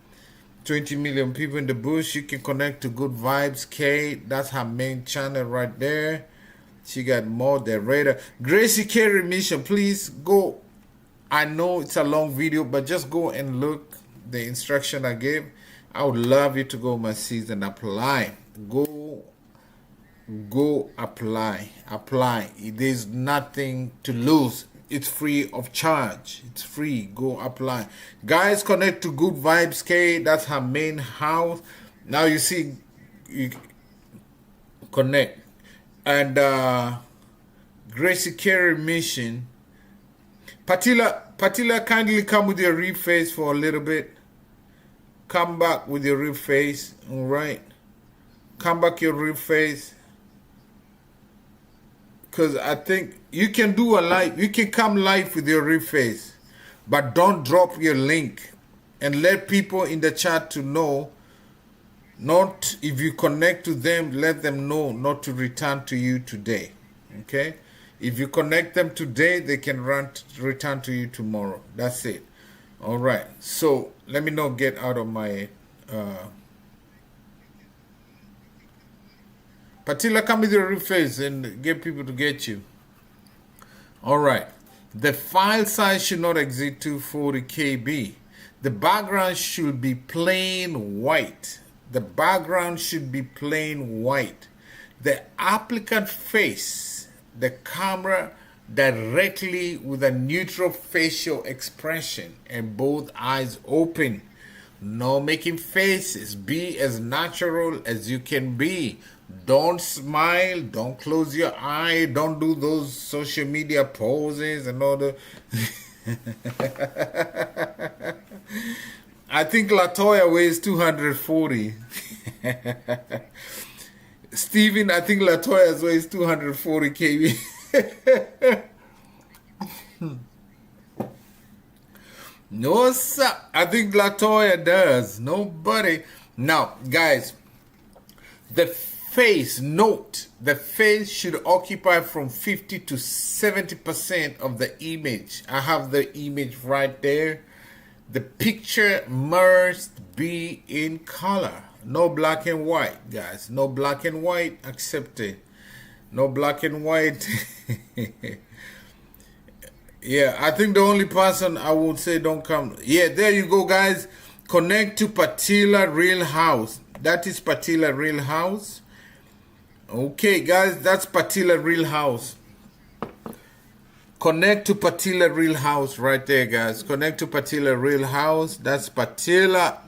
20 million people in the bush. You can connect to Good Vibes K. That's her main channel right there. She got more than radar. Gracie Carey Mission, please go. I know it's a long video, but just go and look the instruction I gave. I would love you to go my seeds and apply. Go apply. There's nothing to lose. It's free of charge. It's free. Go apply. Guys, connect to Good Vibes K. That's her main house. Now you see, you connect. And Gracie Carey Mission. Patila, kindly come with your real face for a little bit. Come back with your real face. All right. Come back your real face. Because I think you can do a live. You can come live with your real face. But don't drop your link. And let people in the chat to know. Not if you connect to them, let them know not to return to you today. Okay? If you connect them today, they can return to you tomorrow. That's it. All right. So let me not get out of my... Patila, come with your real face and get people to get you. All right. The file size should not exceed 240 KB. The background should be plain white. The background should be plain white. The applicant face the camera directly with a neutral facial expression and both eyes open. No making faces. Be as natural as you can be. Don't smile. Don't close your eye. Don't do those social media poses and all the... I think Latoya weighs 240. Steven, I think Latoya weighs 240 kb. No, sir. I think Latoya does. Nobody. Now, guys, the face, note, the face should occupy from 50 to 70% of the image. I have the image right there. The picture must be in color. No black and white, guys. No black and white accepted. No black and white. Yeah, I think the only person I would say don't come. Yeah, there you go, guys. Connect to Patila Real House. That is Patila Real House. Okay, guys, that's Patila Real House. Connect to Patila Real House right there, guys. Connect to Patila Real House. That's Patila,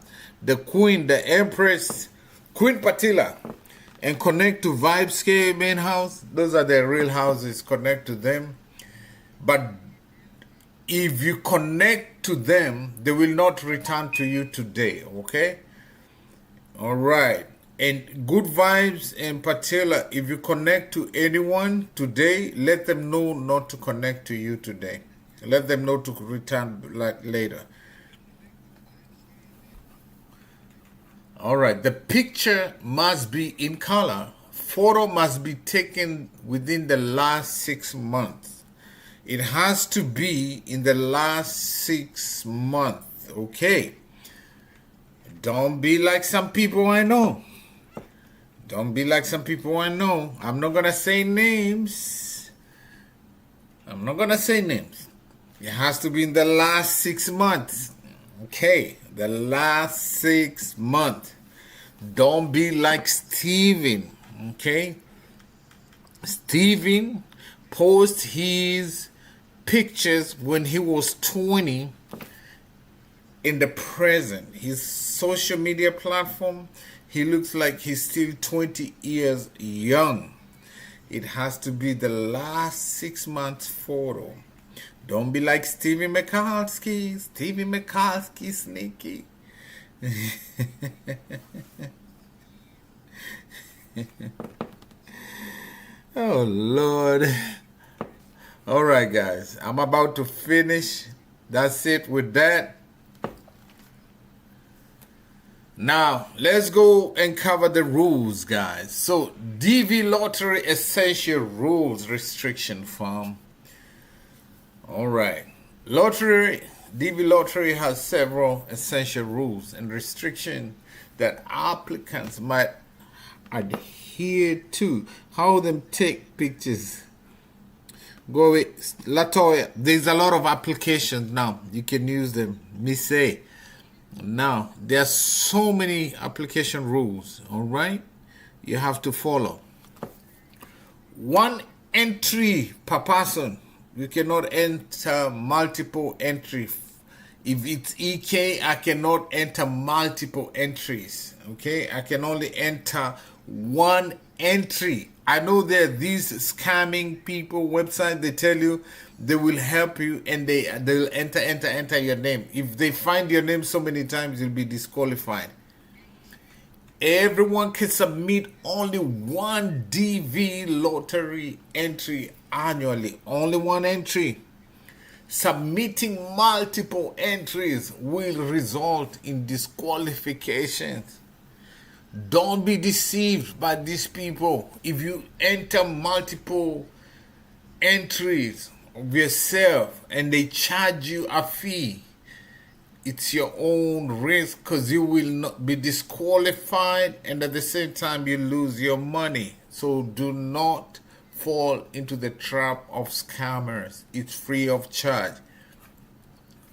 the queen, the empress, Queen Patila. And connect to Vibes K main house. Those are the real houses. Connect to them. But if you connect to them, they will not return to you today, okay? All right. And Good Vibes and Patila, if you connect to anyone today, let them know not to connect to you today. Let them know to return later. All right. The picture must be in color. Photo must be taken within the last 6 months. It has to be in the last 6 months. Okay. Don't be like some people I know. Don't be like some people I know. I'm not going to say names. I'm not going to say names. It has to be in the last 6 months. Okay. The last 6 months. Don't be like Steven. Okay. Steven post his pictures when he was 20 in the present. His social media platform, he looks like he's still 20 years young. It has to be the last 6 months photo. Don't be like Stevie McCalskey. Stevie McCalskey sneaky. Oh Lord. All right, guys. I'm about to finish. That's it with that. Now, let's go and cover the rules, guys. So, DV Lottery Essential Rules Restriction Form. All right. DV Lottery has several essential rules and restrictions that applicants might adhere to. How them take pictures. Go with Latoya. There's a lot of applications now. You can use them. Me say. Now, there are so many application rules, all right? You have to follow. One entry per person. You cannot enter multiple entries. If it's EK, I cannot enter multiple entries, okay? I can only enter one entry. I know there are these scamming people website, they tell you they will help you and they'll enter your name. If they find your name so many times, you'll be disqualified. Everyone can submit only one DV lottery entry annually. Only one entry. Submitting multiple entries will result in disqualifications. Don't be deceived by these people. If you enter multiple entries of yourself and they charge you a fee, it's your own risk because you will not be disqualified and at the same time you lose your money. So do not fall into the trap of scammers. It's free of charge.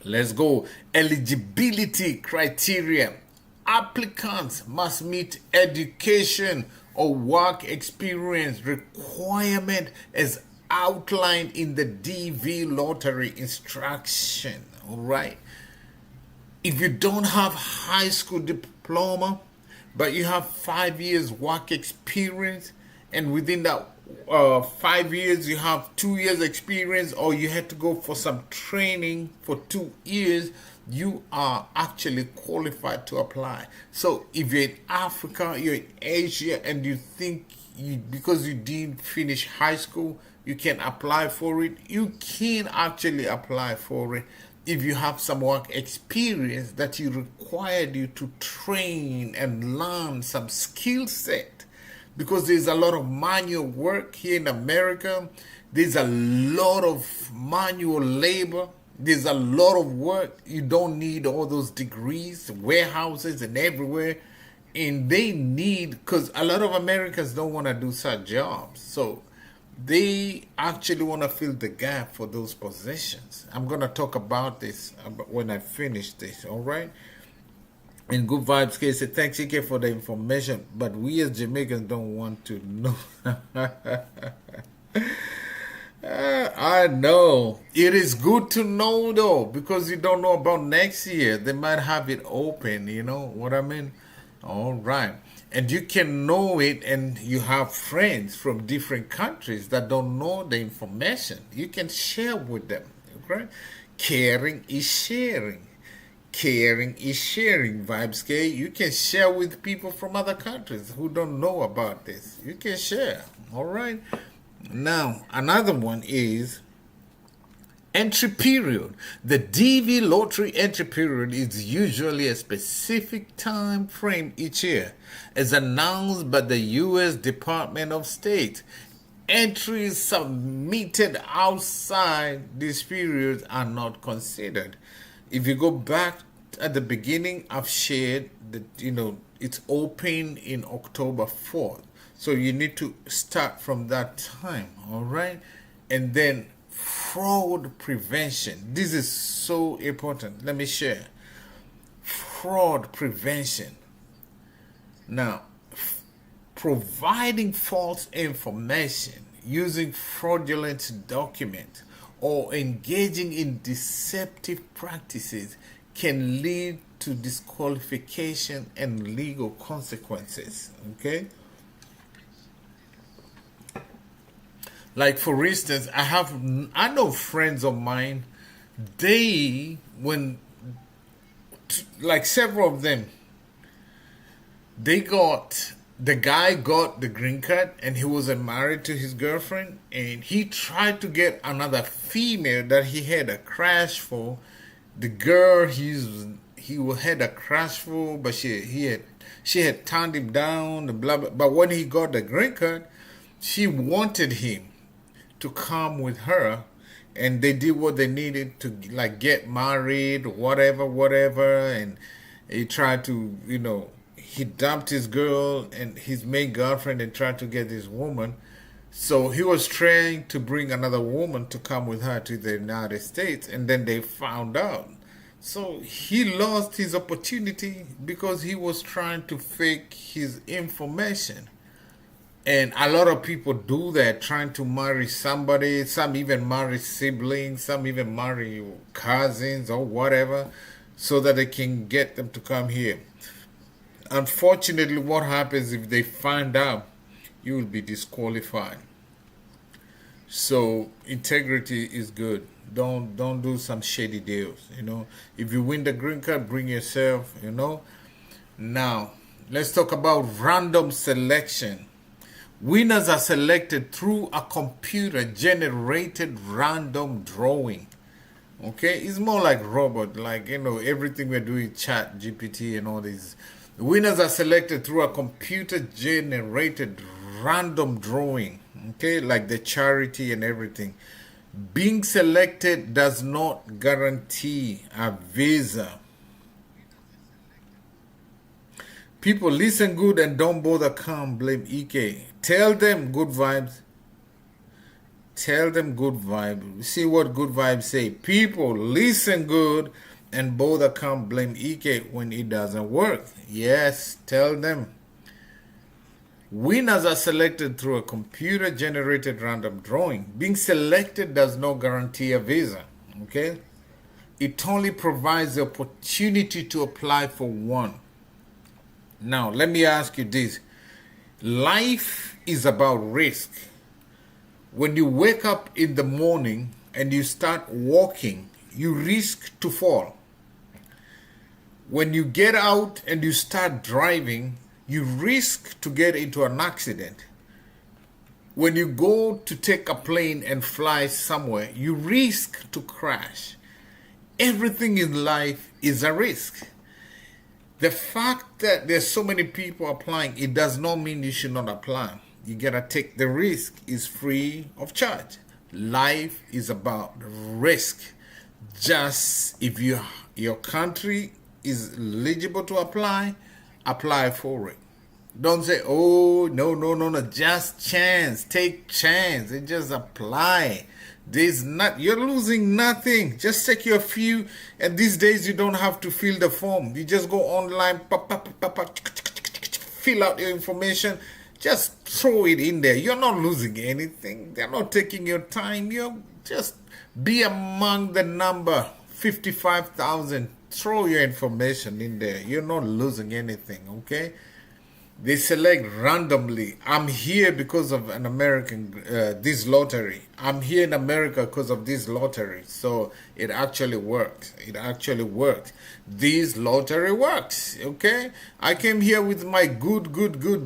Let's go. Eligibility criteria. Applicants must meet education or work experience requirement as outlined in the DV lottery instruction. All right. If you don't have high school diploma, but you have 5 years work experience, and within that 5 years you have 2 years experience, or you had to go for some training for 2 years, you are actually qualified to apply. So if you're in Africa, you're in Asia, and you think because you didn't finish high school, you can apply for it, you can actually apply for it if you have some work experience that you required you to train and learn some skill set. Because there's a lot of manual work here in America. There's a lot of manual labor. There's a lot of work. You don't need all those degrees, warehouses and everywhere. And they need, because a lot of Americans don't want to do such jobs. So they actually want to fill the gap for those positions. I'm going to talk about this when I finish this, all right? In Good Vibes case, thanks EK for the information, but we as Jamaicans don't want to know. I know. It is good to know though, because you don't know about next year. They might have it open, you know what I mean? All right. And you can know it, and you have friends from different countries that don't know the information. You can share with them, okay? Caring is sharing. Caring is sharing, Vibes K. You can share with people from other countries who don't know about this. You can share, all right? Now, another one is entry period. The DV lottery entry period is usually a specific time frame each year, as announced by the U.S. Department of State. Entries submitted outside this period are not considered. If you go back at the beginning, I've shared that, it's open in October 4th. So you need to start from that time, all right? And then fraud prevention. This is so important. Let me share. Fraud prevention. Now, providing false information, using fraudulent documents, or engaging in deceptive practices can lead to disqualification and legal consequences, okay? Like, for instance, I know friends of mine, like several of them, the guy got the green card and he wasn't married to his girlfriend, and he tried to get another female that he had a crush for. The girl he had a crush for, but she had turned him down. Blah, blah. But when he got the green card, she wanted him to come with her, and they did what they needed to, like, get married, whatever. And he tried to, he dumped his girl and his main girlfriend and tried to get this woman. So he was trying to bring another woman to come with her to the United States, and then they found out. So he lost his opportunity because he was trying to fake his information. And a lot of people do that, trying to marry somebody. Some even marry siblings, some even marry cousins or whatever, so that they can get them to come here. Unfortunately, what happens if they find out, you will be disqualified. So integrity is good. Don't do some shady deals. If you win the green card, bring yourself. Now let's talk about random selection. Winners are selected through a computer generated random drawing. Okay, it's more like robot, like everything we're doing, chat GPT and all these. Winners are selected through a computer generated random drawing. Okay, like the charity and everything. Being selected does not guarantee a visa. People, listen good and don't bother come blame EK. Tell them good vibes. Tell them good vibe. See what good vibes say. People, listen good and bother come blame EK when it doesn't work. Yes, tell them. Winners are selected through a computer-generated random drawing. Being selected does not guarantee a visa. Okay? It only provides the opportunity to apply for one. Now, let me ask you this. Life is about risk. When you wake up in the morning and you start walking, you risk to fall. When you get out and you start driving, you risk to get into an accident. When you go to take a plane and fly somewhere, you risk to crash. Everything in life is a risk. The fact that there's so many people applying, it does not mean you should not apply. You gotta take the risk. It's free of charge. Life is about risk. Just if your country is eligible to apply for it. Don't say, oh, no, just chance. Take chance and just apply. You're losing nothing. Just take your few, and these days you don't have to fill the form. You just go online, fill out your information, just throw it in there. You're not losing anything. They're not taking your time. You just be among the number 55,000. Throw your information in there. You're not losing anything, okay? They select randomly. I'm here because of an American, this lottery. I'm here in America because of this lottery. So it actually worked. This lottery works, okay? I came here with my good,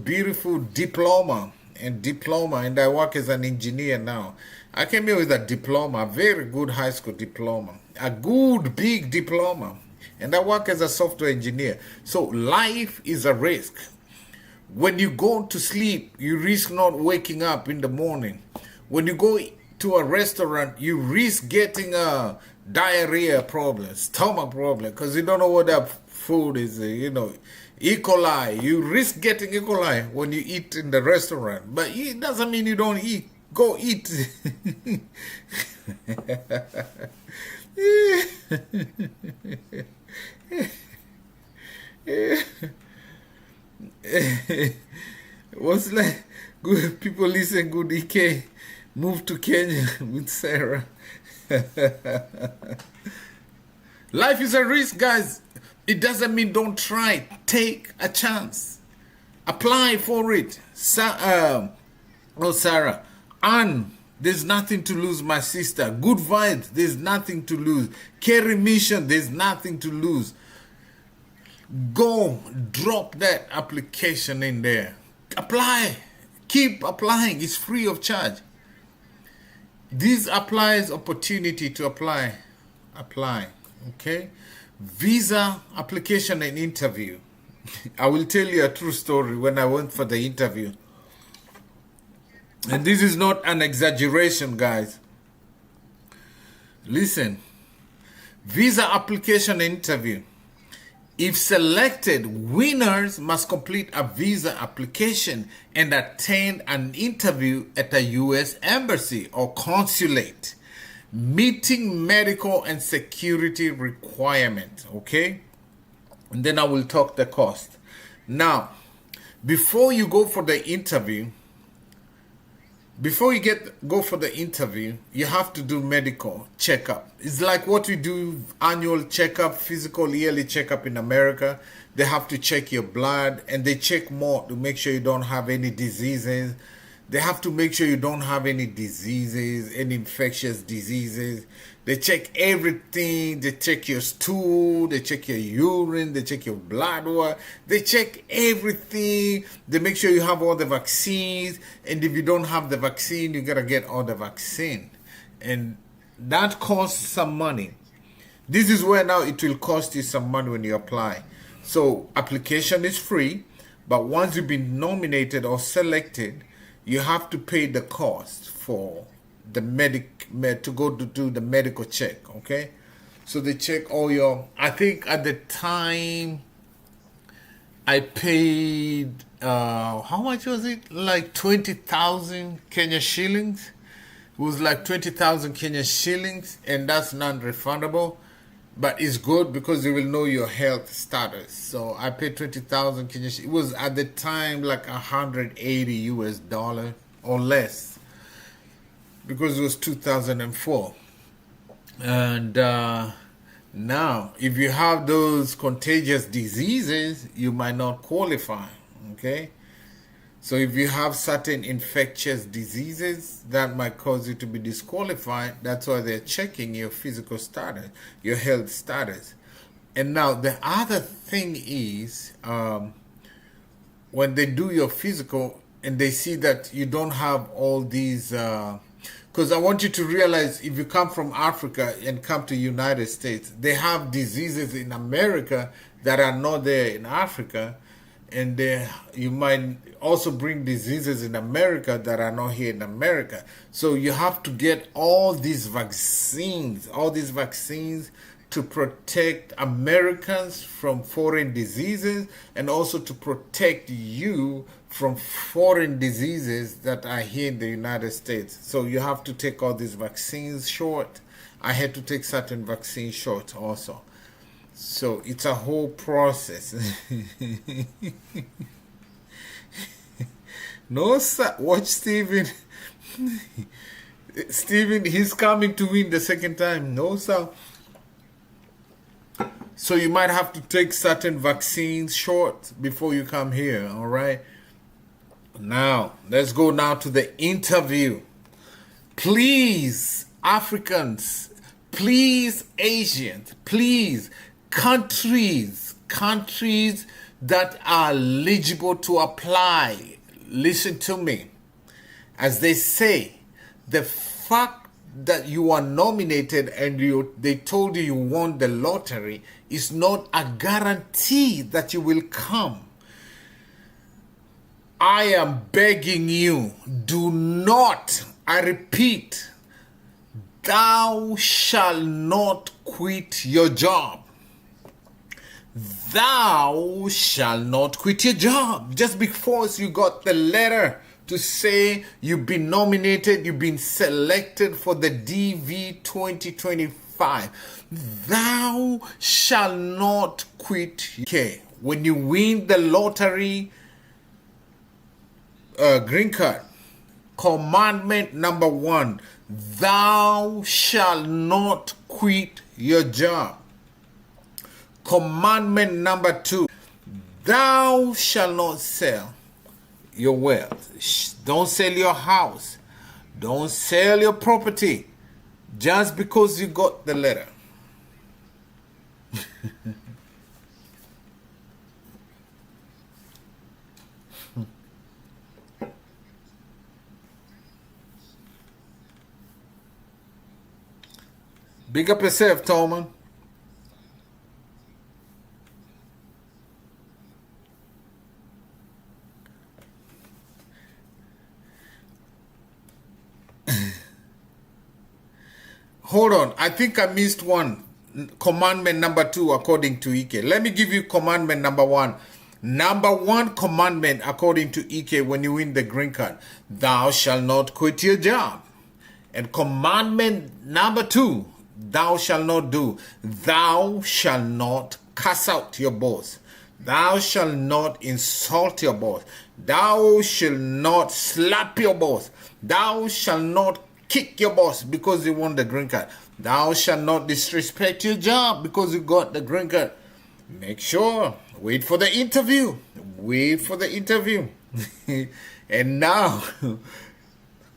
beautiful diploma, and I work as an engineer now. I came here with a diploma, a very good high school diploma, a good big diploma, and I work as a software engineer. So life is a risk. When you go to sleep, you risk not waking up in the morning. When you go to a restaurant, you risk getting a diarrhea problem, stomach problem, because you don't know what that food is, E. coli. You risk getting E. coli when you eat in the restaurant. But it doesn't mean you don't eat. Go eat. What's like good people listen good EK move to Kenya with Sarah. Life is a risk, guys. It doesn't mean don't try. Take a chance. Apply for it. Sarah. Anne, there's nothing to lose, my sister. Good vibes, there's nothing to lose. Carry mission, there's nothing to lose. Go drop that application in there. Apply. Keep applying. It's free of charge. This applies opportunity to apply. Apply. Okay. Visa application and interview. I will tell you a true story when I went for the interview. And this is not an exaggeration, guys. Listen. Visa application and interview. If selected, winners must complete a visa application and attend an interview at a U.S. embassy or consulate, meeting medical and security requirements. Okay? And then I will talk the cost. Now, before you go for the interview, go for the interview, you have to do medical checkup. It's like what we do annual checkup, physical yearly checkup in America. They have to check your blood, and they check more to make sure you don't have any diseases. They have to make sure you don't have any diseases, any infectious diseases. They check everything. They check your stool. They check your urine. They check your blood work. They check everything. They make sure you have all the vaccines. And if you don't have the vaccine, you got to get all the vaccine. And that costs some money. This is where now it will cost you some money when you apply. So application is free. But once you've been nominated or selected, you have to pay the cost for the to go to do the medical check. Okay, so they check all your, I think at the time I paid how much was it, like 20,000 Kenya shillings. It was like 20,000 Kenya shillings, and that's non-refundable, but it's good because you will know your health status. So I paid 20,000 Kenya shillings. It was at the time like 180 US dollar or less, because it was 2004. And now, if you have those contagious diseases, you might not qualify. Okay, so if you have certain infectious diseases, that might cause you to be disqualified. That's why they're checking your physical status, your health status. And now the other thing is, when they do your physical and they see that you don't have all these, because I want you to realize, if you come from Africa and come to United States, they have diseases in America that are not there in Africa. And you might also bring diseases in America that are not here in America. So you have to get all these vaccines to protect Americans from foreign diseases, and also to protect you from foreign diseases that are here in the United States. So you have to take all these vaccines short. I had to take certain vaccines short also. So it's a whole process. No, sir. Watch Steven. Steven, he's coming to win the second time. No, sir. So you might have to take certain vaccines short before you come here, all right? Now, let's go now to the interview. Please, Africans, please, Asians, please, countries that are eligible to apply. Listen to me. As they say, the fact that you are nominated and they told you won the lottery is not a guarantee that you will come. I am begging you, do not, I repeat, thou shalt not quit your job. Thou shalt not quit your job just because you got the letter to say you've been nominated, you've been selected for the DV 2025. Thou shalt not quit. Okay, when you win the lottery, green card, commandment number 1, thou shalt not quit your job. Commandment number 2, thou shalt not sell your wealth. Don't sell your house. Don't sell your property just because you got the letter. Big up yourself, Tolman. Hold on. I think I missed one. Commandment number 2 according to EK. Let me give you commandment number 1. Number 1 commandment according to EK when you win the green card. Thou shalt not quit your job. And commandment number 2, thou shalt not do. Thou shalt not cuss out your boss. Thou shalt not insult your boss. Thou shalt not slap your boss. Thou shalt not kick your boss because you won the green card. Thou shalt not disrespect your job because you got the green card. Make sure, wait for the interview. Wait for the interview. And now,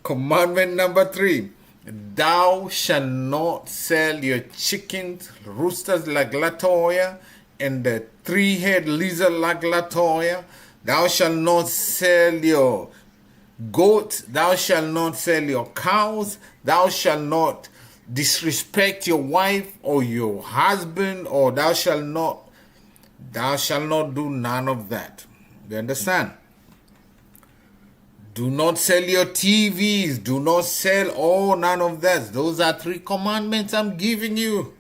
commandment number 3. Thou shalt not sell your chickens, roosters like Latoya, and the 3-head lizard like Latoya. Thou shalt not sell your goats. Thou shalt not sell your cows. Thou shalt not disrespect your wife or your husband, or thou shalt not do none of that. You understand? Do not sell your TVs. Do not sell none of that. Those are 3 commandments I'm giving you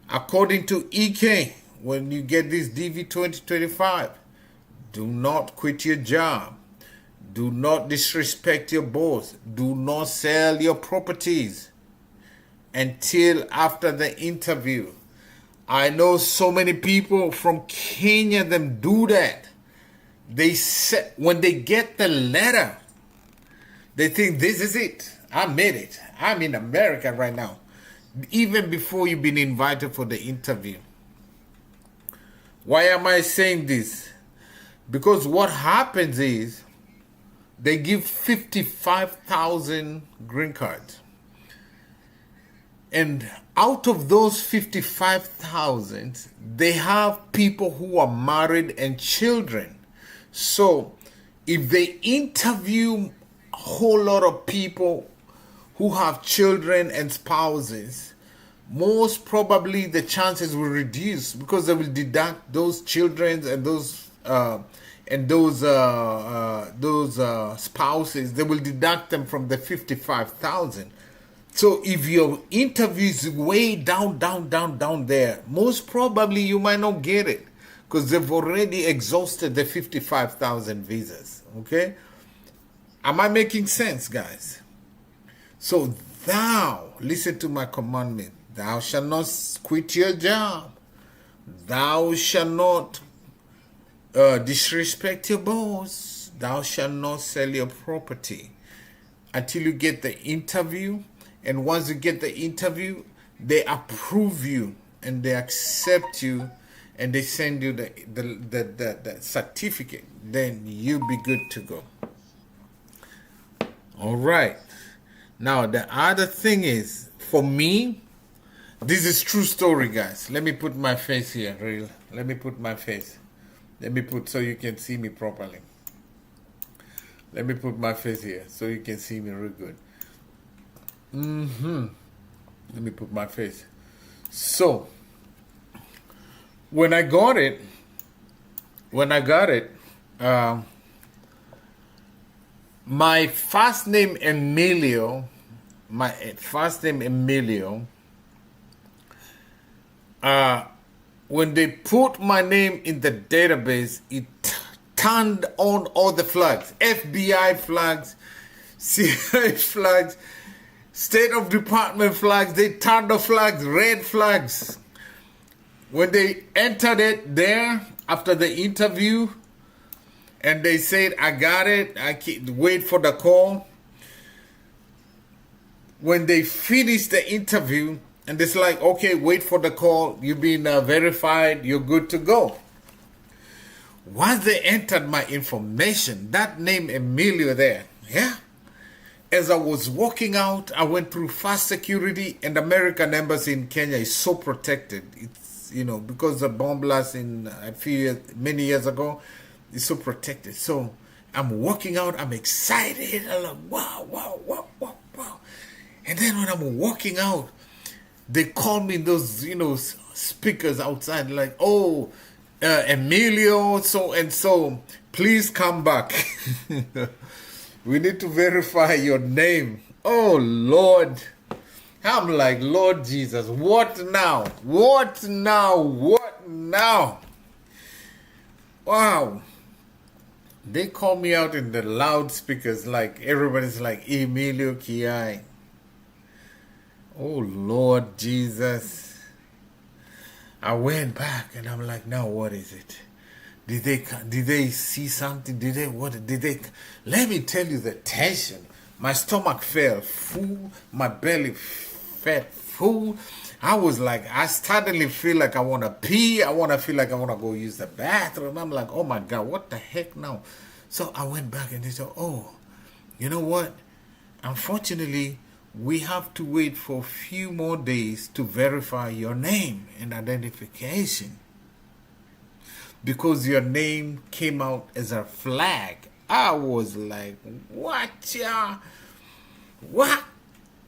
according to EK when you get this DV 2025. Do not quit your job. Do not disrespect your boss. Do not sell your properties until after the interview. I know so many people from Kenya them do that. They say, when they get the letter, they think this is it. I made it. I'm in America right now. Even before you've been invited for the interview. Why am I saying this? Because what happens is they give 55,000 green cards. And out of those 55,000, they have people who are married and children. So if they interview a whole lot of people who have children and spouses, most probably the chances will reduce because they will deduct those children and those spouses. They will deduct them from the 55,000. So if your interview is way down there, most probably you might not get it because they've already exhausted the 55,000 visas. Okay? Am I making sense, guys? So thou, listen to my commandment. Thou shalt not quit your job. Thou shalt not disrespect your boss. Thou shalt not sell your property until you get the interview. And once you get the interview, they approve you and they accept you and they send you the certificate. Then you'll be good to go. All right. Now, the other thing is, for me, this is true story, guys. Let me put my face here. Let me put my face. Let me put so you can see me properly. Let me put my face here so you can see me real good. Let me put my face. So, when I got it, my first name Emilio, when they put my name in the database, it turned on all the flags, FBI flags, CIA flags, State of Department flags. They turned the flags, red flags. When they entered it there after the interview, and they said, I got it, I can't wait for the call. When they finished the interview, and it's like, okay, wait for the call, you've been verified, you're good to go. Once they entered my information, that name Emilio there, yeah. As I was walking out, I went through fast security, and American Embassy in Kenya is so protected. It's, because the bomb blast in many years ago, it's so protected. So I'm walking out, I'm excited. I'm like, wow. And then when I'm walking out, They call me those, speakers outside, like, oh, Emilio, so and so, please come back. We need to verify your name. Oh, Lord. I'm like, Lord Jesus, what now? What now? What now? Wow. They call me out in the loudspeakers, like everybody's like, Emilio Kiai. Oh, Lord Jesus. I went back and I'm like, now what is it? Did they see something? Let me tell you the tension. My stomach felt full, my belly felt full. I suddenly feel like I want to pee. I feel like I want to go use the bathroom. I'm like, oh my God, what the heck now? So I went back and they said, oh, you know what? Unfortunately, we have to wait for a few more days to verify your name and identification, because your name came out as a flag. I was like, what, yeah? What?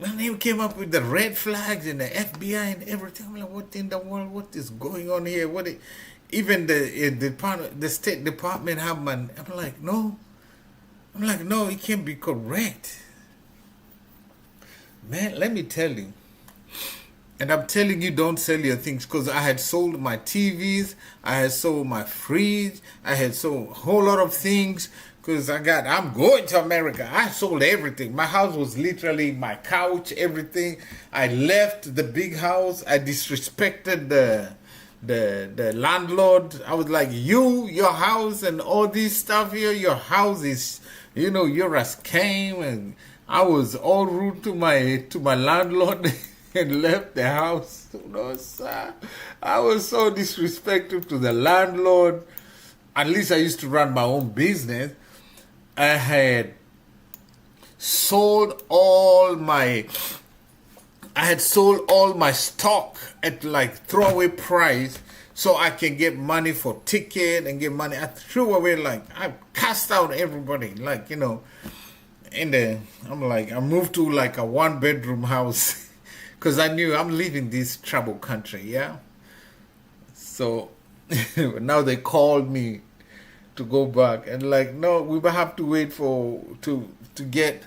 My name came up with the red flags and the FBI and everything. I'm like, what in the world? What is going on here? Even the State Department have I'm like, no. I'm like, no, it can't be correct. Man, let me tell you. And I'm telling you, don't sell your things, because I had sold my TVs, I had sold my fridge, I had sold a whole lot of things, because I'm going to America. I sold everything. My house was literally my couch, everything. I left the big house. I disrespected the landlord. I was like, your house and all this stuff here, your house is, you're a scam. And I was all rude to my landlord. And left the house. Sir. I was so disrespectful to the landlord. At least I used to run my own business. I had sold all my stock at like throwaway price, so I can get money for ticket and get money. I threw away, I cast out everybody, I moved to like a 1-bedroom house. Because I knew I'm leaving this trouble country, yeah? So now they called me to go back. And no, we will have to wait to get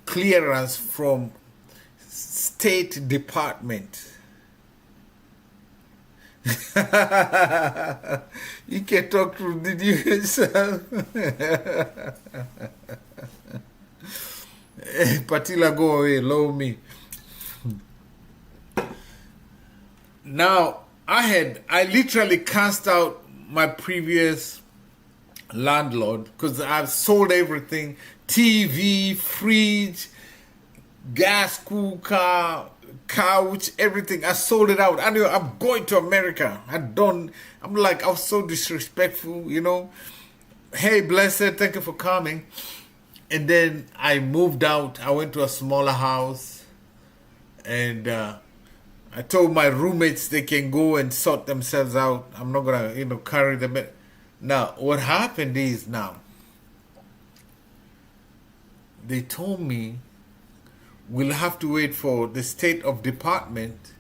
clearance from State Department. You can talk to, did you yourself? Patila, go away, low me. Now, I literally cast out my previous landlord, because I've sold everything, TV, fridge, gas cooker, couch, everything. I sold it out. I knew I'm going to America. I was so disrespectful, Hey, blessed, thank you for coming. And then I moved out. I went to a smaller house, and I told my roommates they can go and sort themselves out. I'm not going to, carry them. Now, what happened is they told me we'll have to wait for the State of Department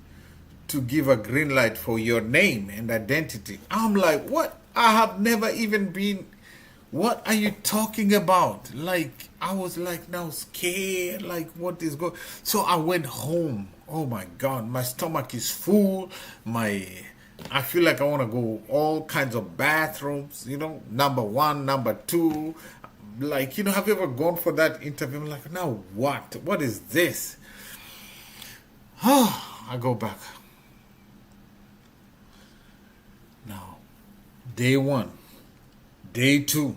to give a green light for your name and identity. I'm like, what? I have never even been. What are you talking about? I was now scared, what is going. So I went home. Oh my God, my stomach is full. I feel like I want to go all kinds of bathrooms, number 1, number 2. Have you ever gone for that interview? I'm like, now what? What is this? I go back. Now, day 1, day 2,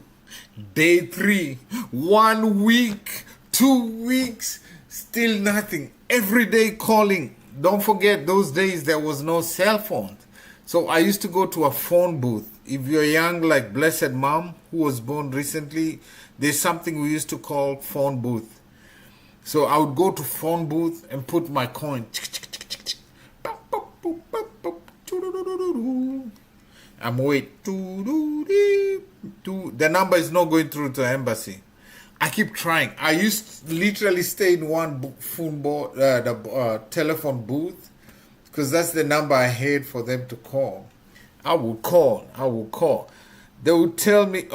day 3, 1 week, 2 weeks, still nothing. Every day calling. Don't forget, those days there was no cell phone. So I used to go to a phone booth. If you're young, like Blessed Mom, who was born recently, there's something we used to call phone booth. So I would go to phone booth and put my coin. I'm wait. The number is not going through to the embassy. I keep trying. I used to literally stay in one phone telephone booth because that's the number I had for them to call. I would call. They would tell me,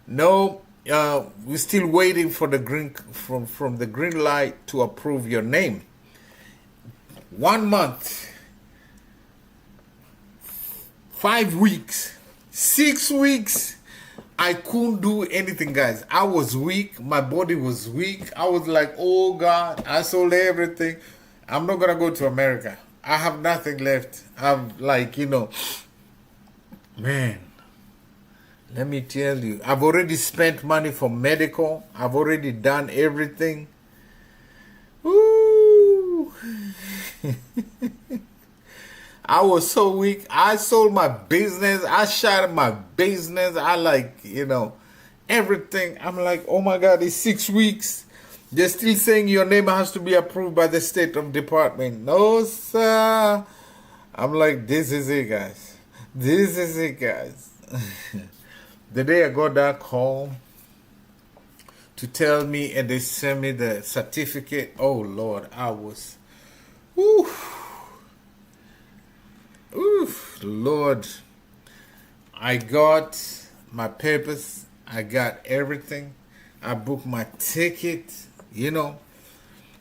no, we're still waiting for the green from the green light to approve your name. 1 month, 5 weeks, 6 weeks. I couldn't do anything, guys. I was weak. My body was weak. I was like, oh God, I sold everything. I'm not gonna go to America. I have nothing left. I'm like, man, let me tell you, I've already spent money for medical. I've already done everything. Woo! I was so weak. I sold my business. I shot my business. I everything. I'm like, oh my God, it's 6 weeks. They're still saying your name has to be approved by the state of department. No, sir. I'm like, this is it, guys. This is it, guys. The day I got that call to tell me and they sent me the certificate, oh Lord, I was, Lord, I got my papers, I got everything, I booked my ticket,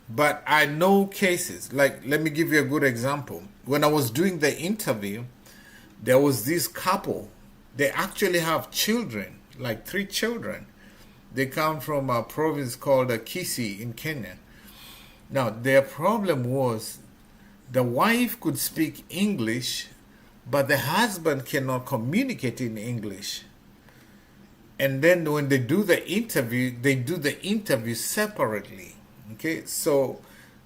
but I know cases, like, let me give you a good example. When I was doing the interview, there was this couple, they actually have children, like 3 children. They come from a province called Kisii in Kenya. Now, their problem was the wife could speak English, but the husband cannot communicate in English. And then when they do the interview, they do the interview separately. Okay, so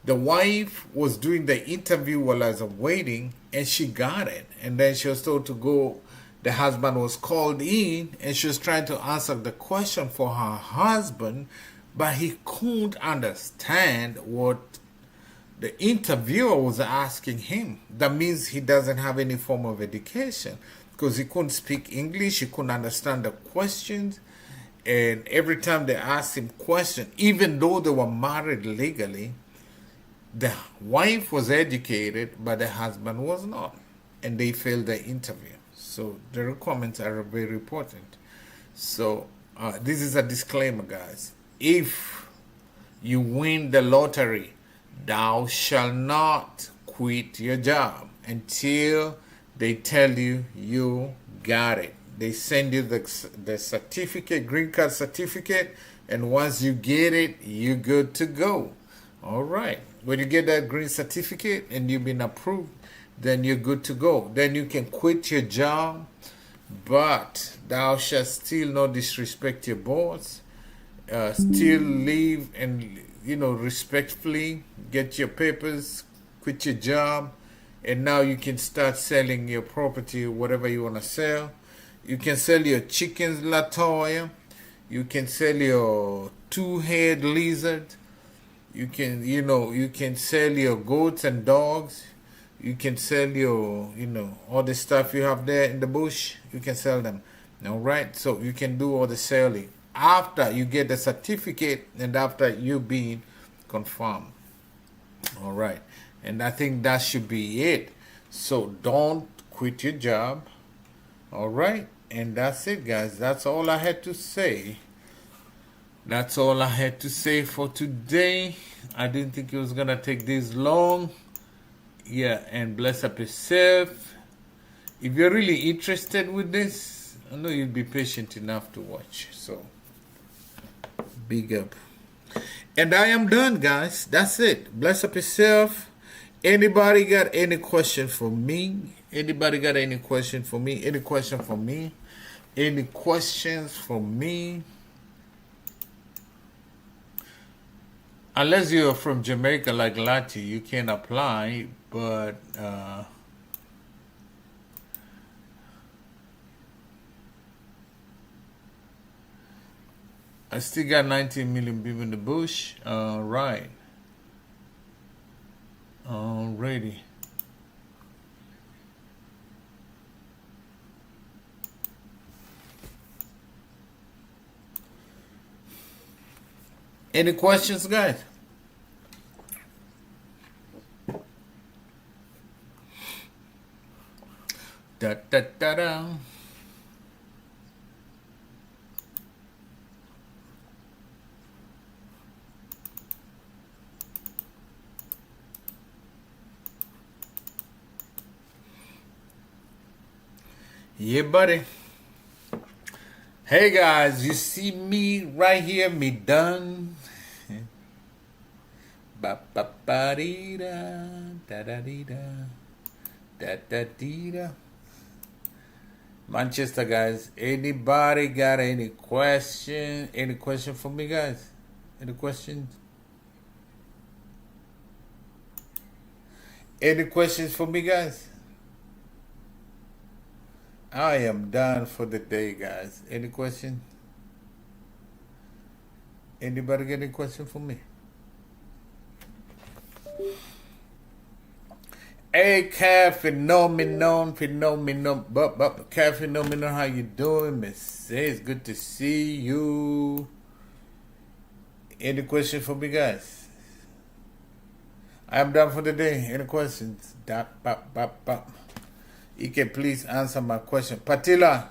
the wife was doing the interview while I was waiting, and she got it. And then she was told to go. The husband was called in, and she was trying to answer the question for her husband, but he couldn't understand what the interviewer was asking him. That means he doesn't have any form of education, because he couldn't speak English, he couldn't understand the questions, and every time they asked him questions, even though they were married legally, the wife was educated, but the husband was not, and they failed the interview. So the requirements are very important. So this is a disclaimer, guys. If you win the lottery, thou shalt not quit your job until they tell you you got it. They send you the certificate, green card certificate, and once you get it, you're good to go. All right. When you get that green certificate and you've been approved, then you're good to go. Then you can quit your job, but thou shalt still not disrespect your boss. Still live and, respectfully get your papers, quit your job, and now you can start selling your property, whatever you want to sell. You can sell your chickens, Latoya. You can sell your 2-head lizard. You can, you can sell your goats and dogs. You can sell your, all the stuff you have there in the bush. You can sell them. All right. So you can do all the selling after you get the certificate and after you being confirmed. All right. And I think that should be it. So don't quit your job. All right. And that's it, guys. That's all I had to say. That's all I had to say for today. I didn't think it was going to take this long. Yeah, and bless up yourself. If you're really interested with this, I know you'll be patient enough to watch. So, big up. And I am done, guys. That's it. Bless up yourself. Anybody got any question for me? Anybody got any question for me? Any question for me? Any questions for me? Unless you're from Jamaica like Lati, you can apply, but I still got 19 million people in the bush. Right. Alrighty. Any questions, guys? Da da da da. Yeah, buddy. Hey guys, you see me right here, me done. Ba ba ba dee da da da dee da da da dee da. Manchester guys, anybody got any question? Any question for me, guys? Any questions? Any questions for me, guys? I am done for the day, guys. Any question? Anybody got any question for me? Hey, Cat Phenomenon, but Cat Phenomenon, how you doing, Miss? Hey, it's good to see you. Any question for me, guys? I am done for the day. Any questions? You can please answer my question. Patila.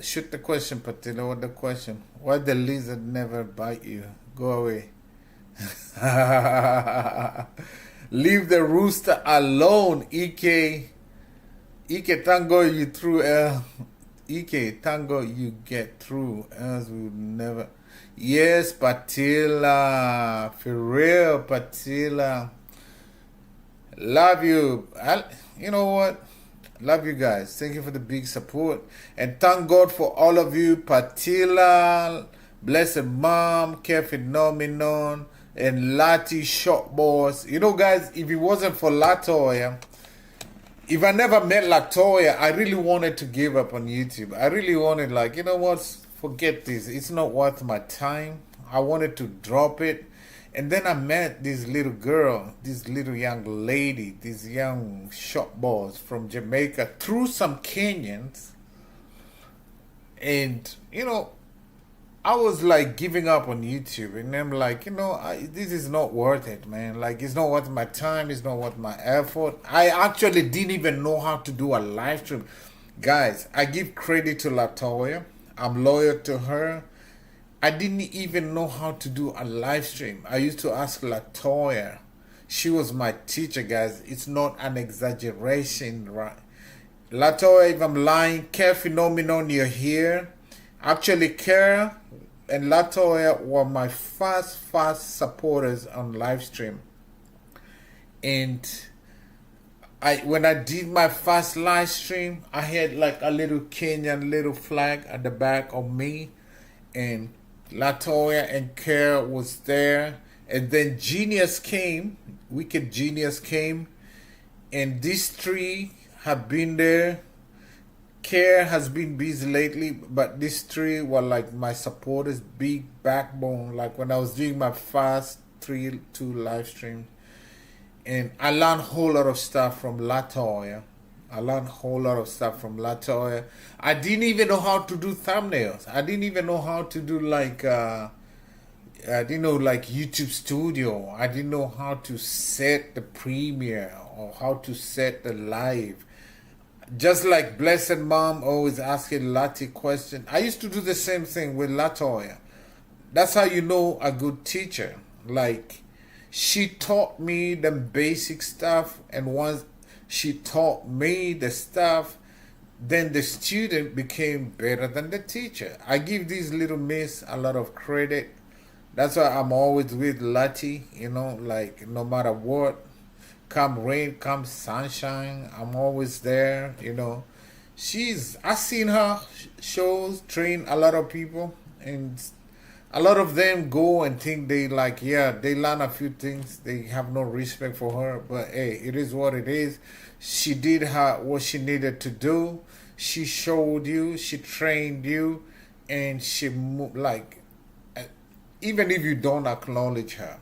Shoot the question, Patila. What the question? Why the lizard never bite you? Go away. Leave the rooster alone, Ike. Ike, tango you through. Ike, tango you get through. Else we would never. Yes, Patila. For real, Patila. Love you. You know what? Love you guys. Thank you for the big support. And thank God for all of you. Patila, Blessed Mom, Care Phenomenon, and Lati Short Boss. You know, guys, if it wasn't for Latoya, if I never met Latoya, I really wanted to give up on YouTube. I really wanted, like, you know what? Forget this. It's not worth my time. I wanted to drop it. And then I met this little girl, this little young lady, this young short boss from Jamaica through some Kenyans. And, you know, I was like giving up on YouTube. And I'm like, you know, this is not worth it, man. Like, it's not worth my time. It's not worth my effort. I actually didn't even know how to do a live stream. Guys, I give credit to Latoya. I'm loyal to her. I didn't even know how to do a live stream. I used to ask Latoya. She was my teacher, guys. It's not an exaggeration, right? Latoya, if I'm lying, Care Phenomenon, you're here. Actually, Care and Latoya were my first supporters on live stream. And when I did my first live stream, I had like a little Kenyan little flag at the back of me. And Latoya and Care was there, and then Genius came, Wicked Genius came, and these three have been there. Care has been busy lately, but these three were like my supporters, big backbone. Like when I was doing my first 2 live streams, and I learned a whole lot of stuff from Latoya. I learned a whole lot of stuff from Latoya. I didn't even know how to do thumbnails. I didn't even know how to do like, I didn't know like YouTube Studio. I didn't know how to set the premiere or how to set the live. Just like Blessed Mom always asking Lati question. I used to do the same thing with Latoya. That's how you know a good teacher. Like, she taught me the basic stuff, and once she taught me the stuff, then the student became better than the teacher. I give these little miss a lot of credit. That's why I'm always with Lati, you know, like no matter what, come rain, come sunshine, I'm always there, you know. I've seen her shows, train a lot of people, and a lot of them go and think they like, yeah, they learn a few things. They have no respect for her. But hey, it is what it is. She did what she needed to do. She showed you. She trained you. And she moved like, even if you don't acknowledge her,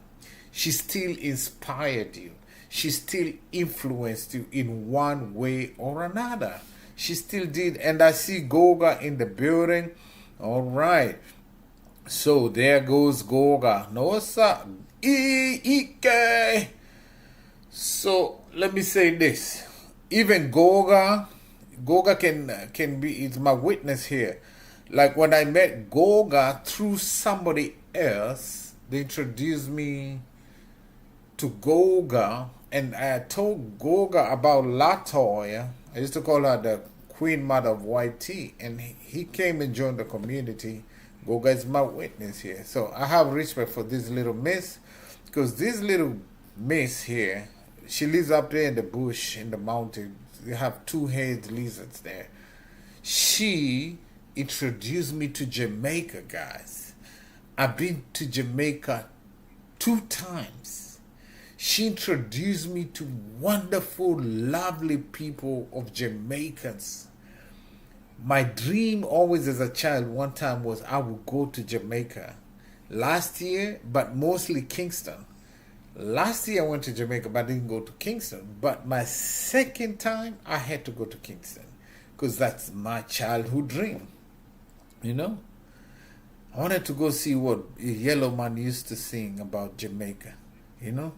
she still inspired you. She still influenced you in one way or another. She still did. And I see Goga in the building. All right. So there goes Goga. No, what's up? Ike. So let me say this. Even Goga can be is my witness here. Like when I met Goga through somebody else, they introduced me to Goga, and I told Goga about Latoya. I used to call her the Queen Mother of White Tea, and he came and joined the community. Goga is my witness here. So I have respect for this little miss, because this little miss here, she lives up there in the bush, in the mountain. You have two-headed lizards there. She introduced me to Jamaica, guys. I've been to Jamaica 2 times. She introduced me to wonderful, lovely people of Jamaicans. My dream always as a child one time was I would go to Jamaica. Last year, but mostly Kingston. Last year I went to Jamaica, but I didn't go to Kingston. But my second time, I had to go to Kingston, because that's my childhood dream. You know? I wanted to go see what Yellow Man used to sing about Jamaica. You know?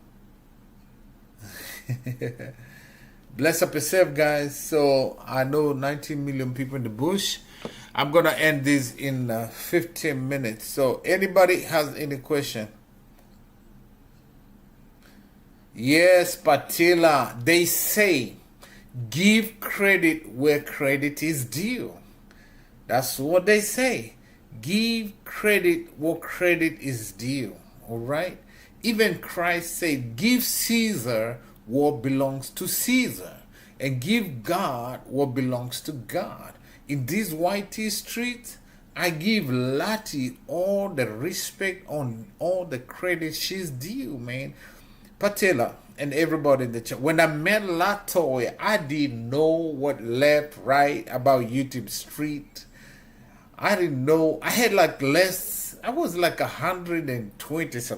Bless up yourself, guys. So I know 19 million people in the bush. I'm going to end this in 15 minutes. So anybody has any question? Yes, Patila. They say, give credit where credit is due. That's what they say. Give credit where credit is due. All right? Even Christ said, give Caesar what belongs to Caesar, and give God what belongs to God. In these YT streets, I give Lati all the respect on all the credit she's due, man. Patella and everybody in the chat. When I met Latoya, I didn't know what left, right about YouTube Street. I didn't know. I had like less. I was like 120 subscribers.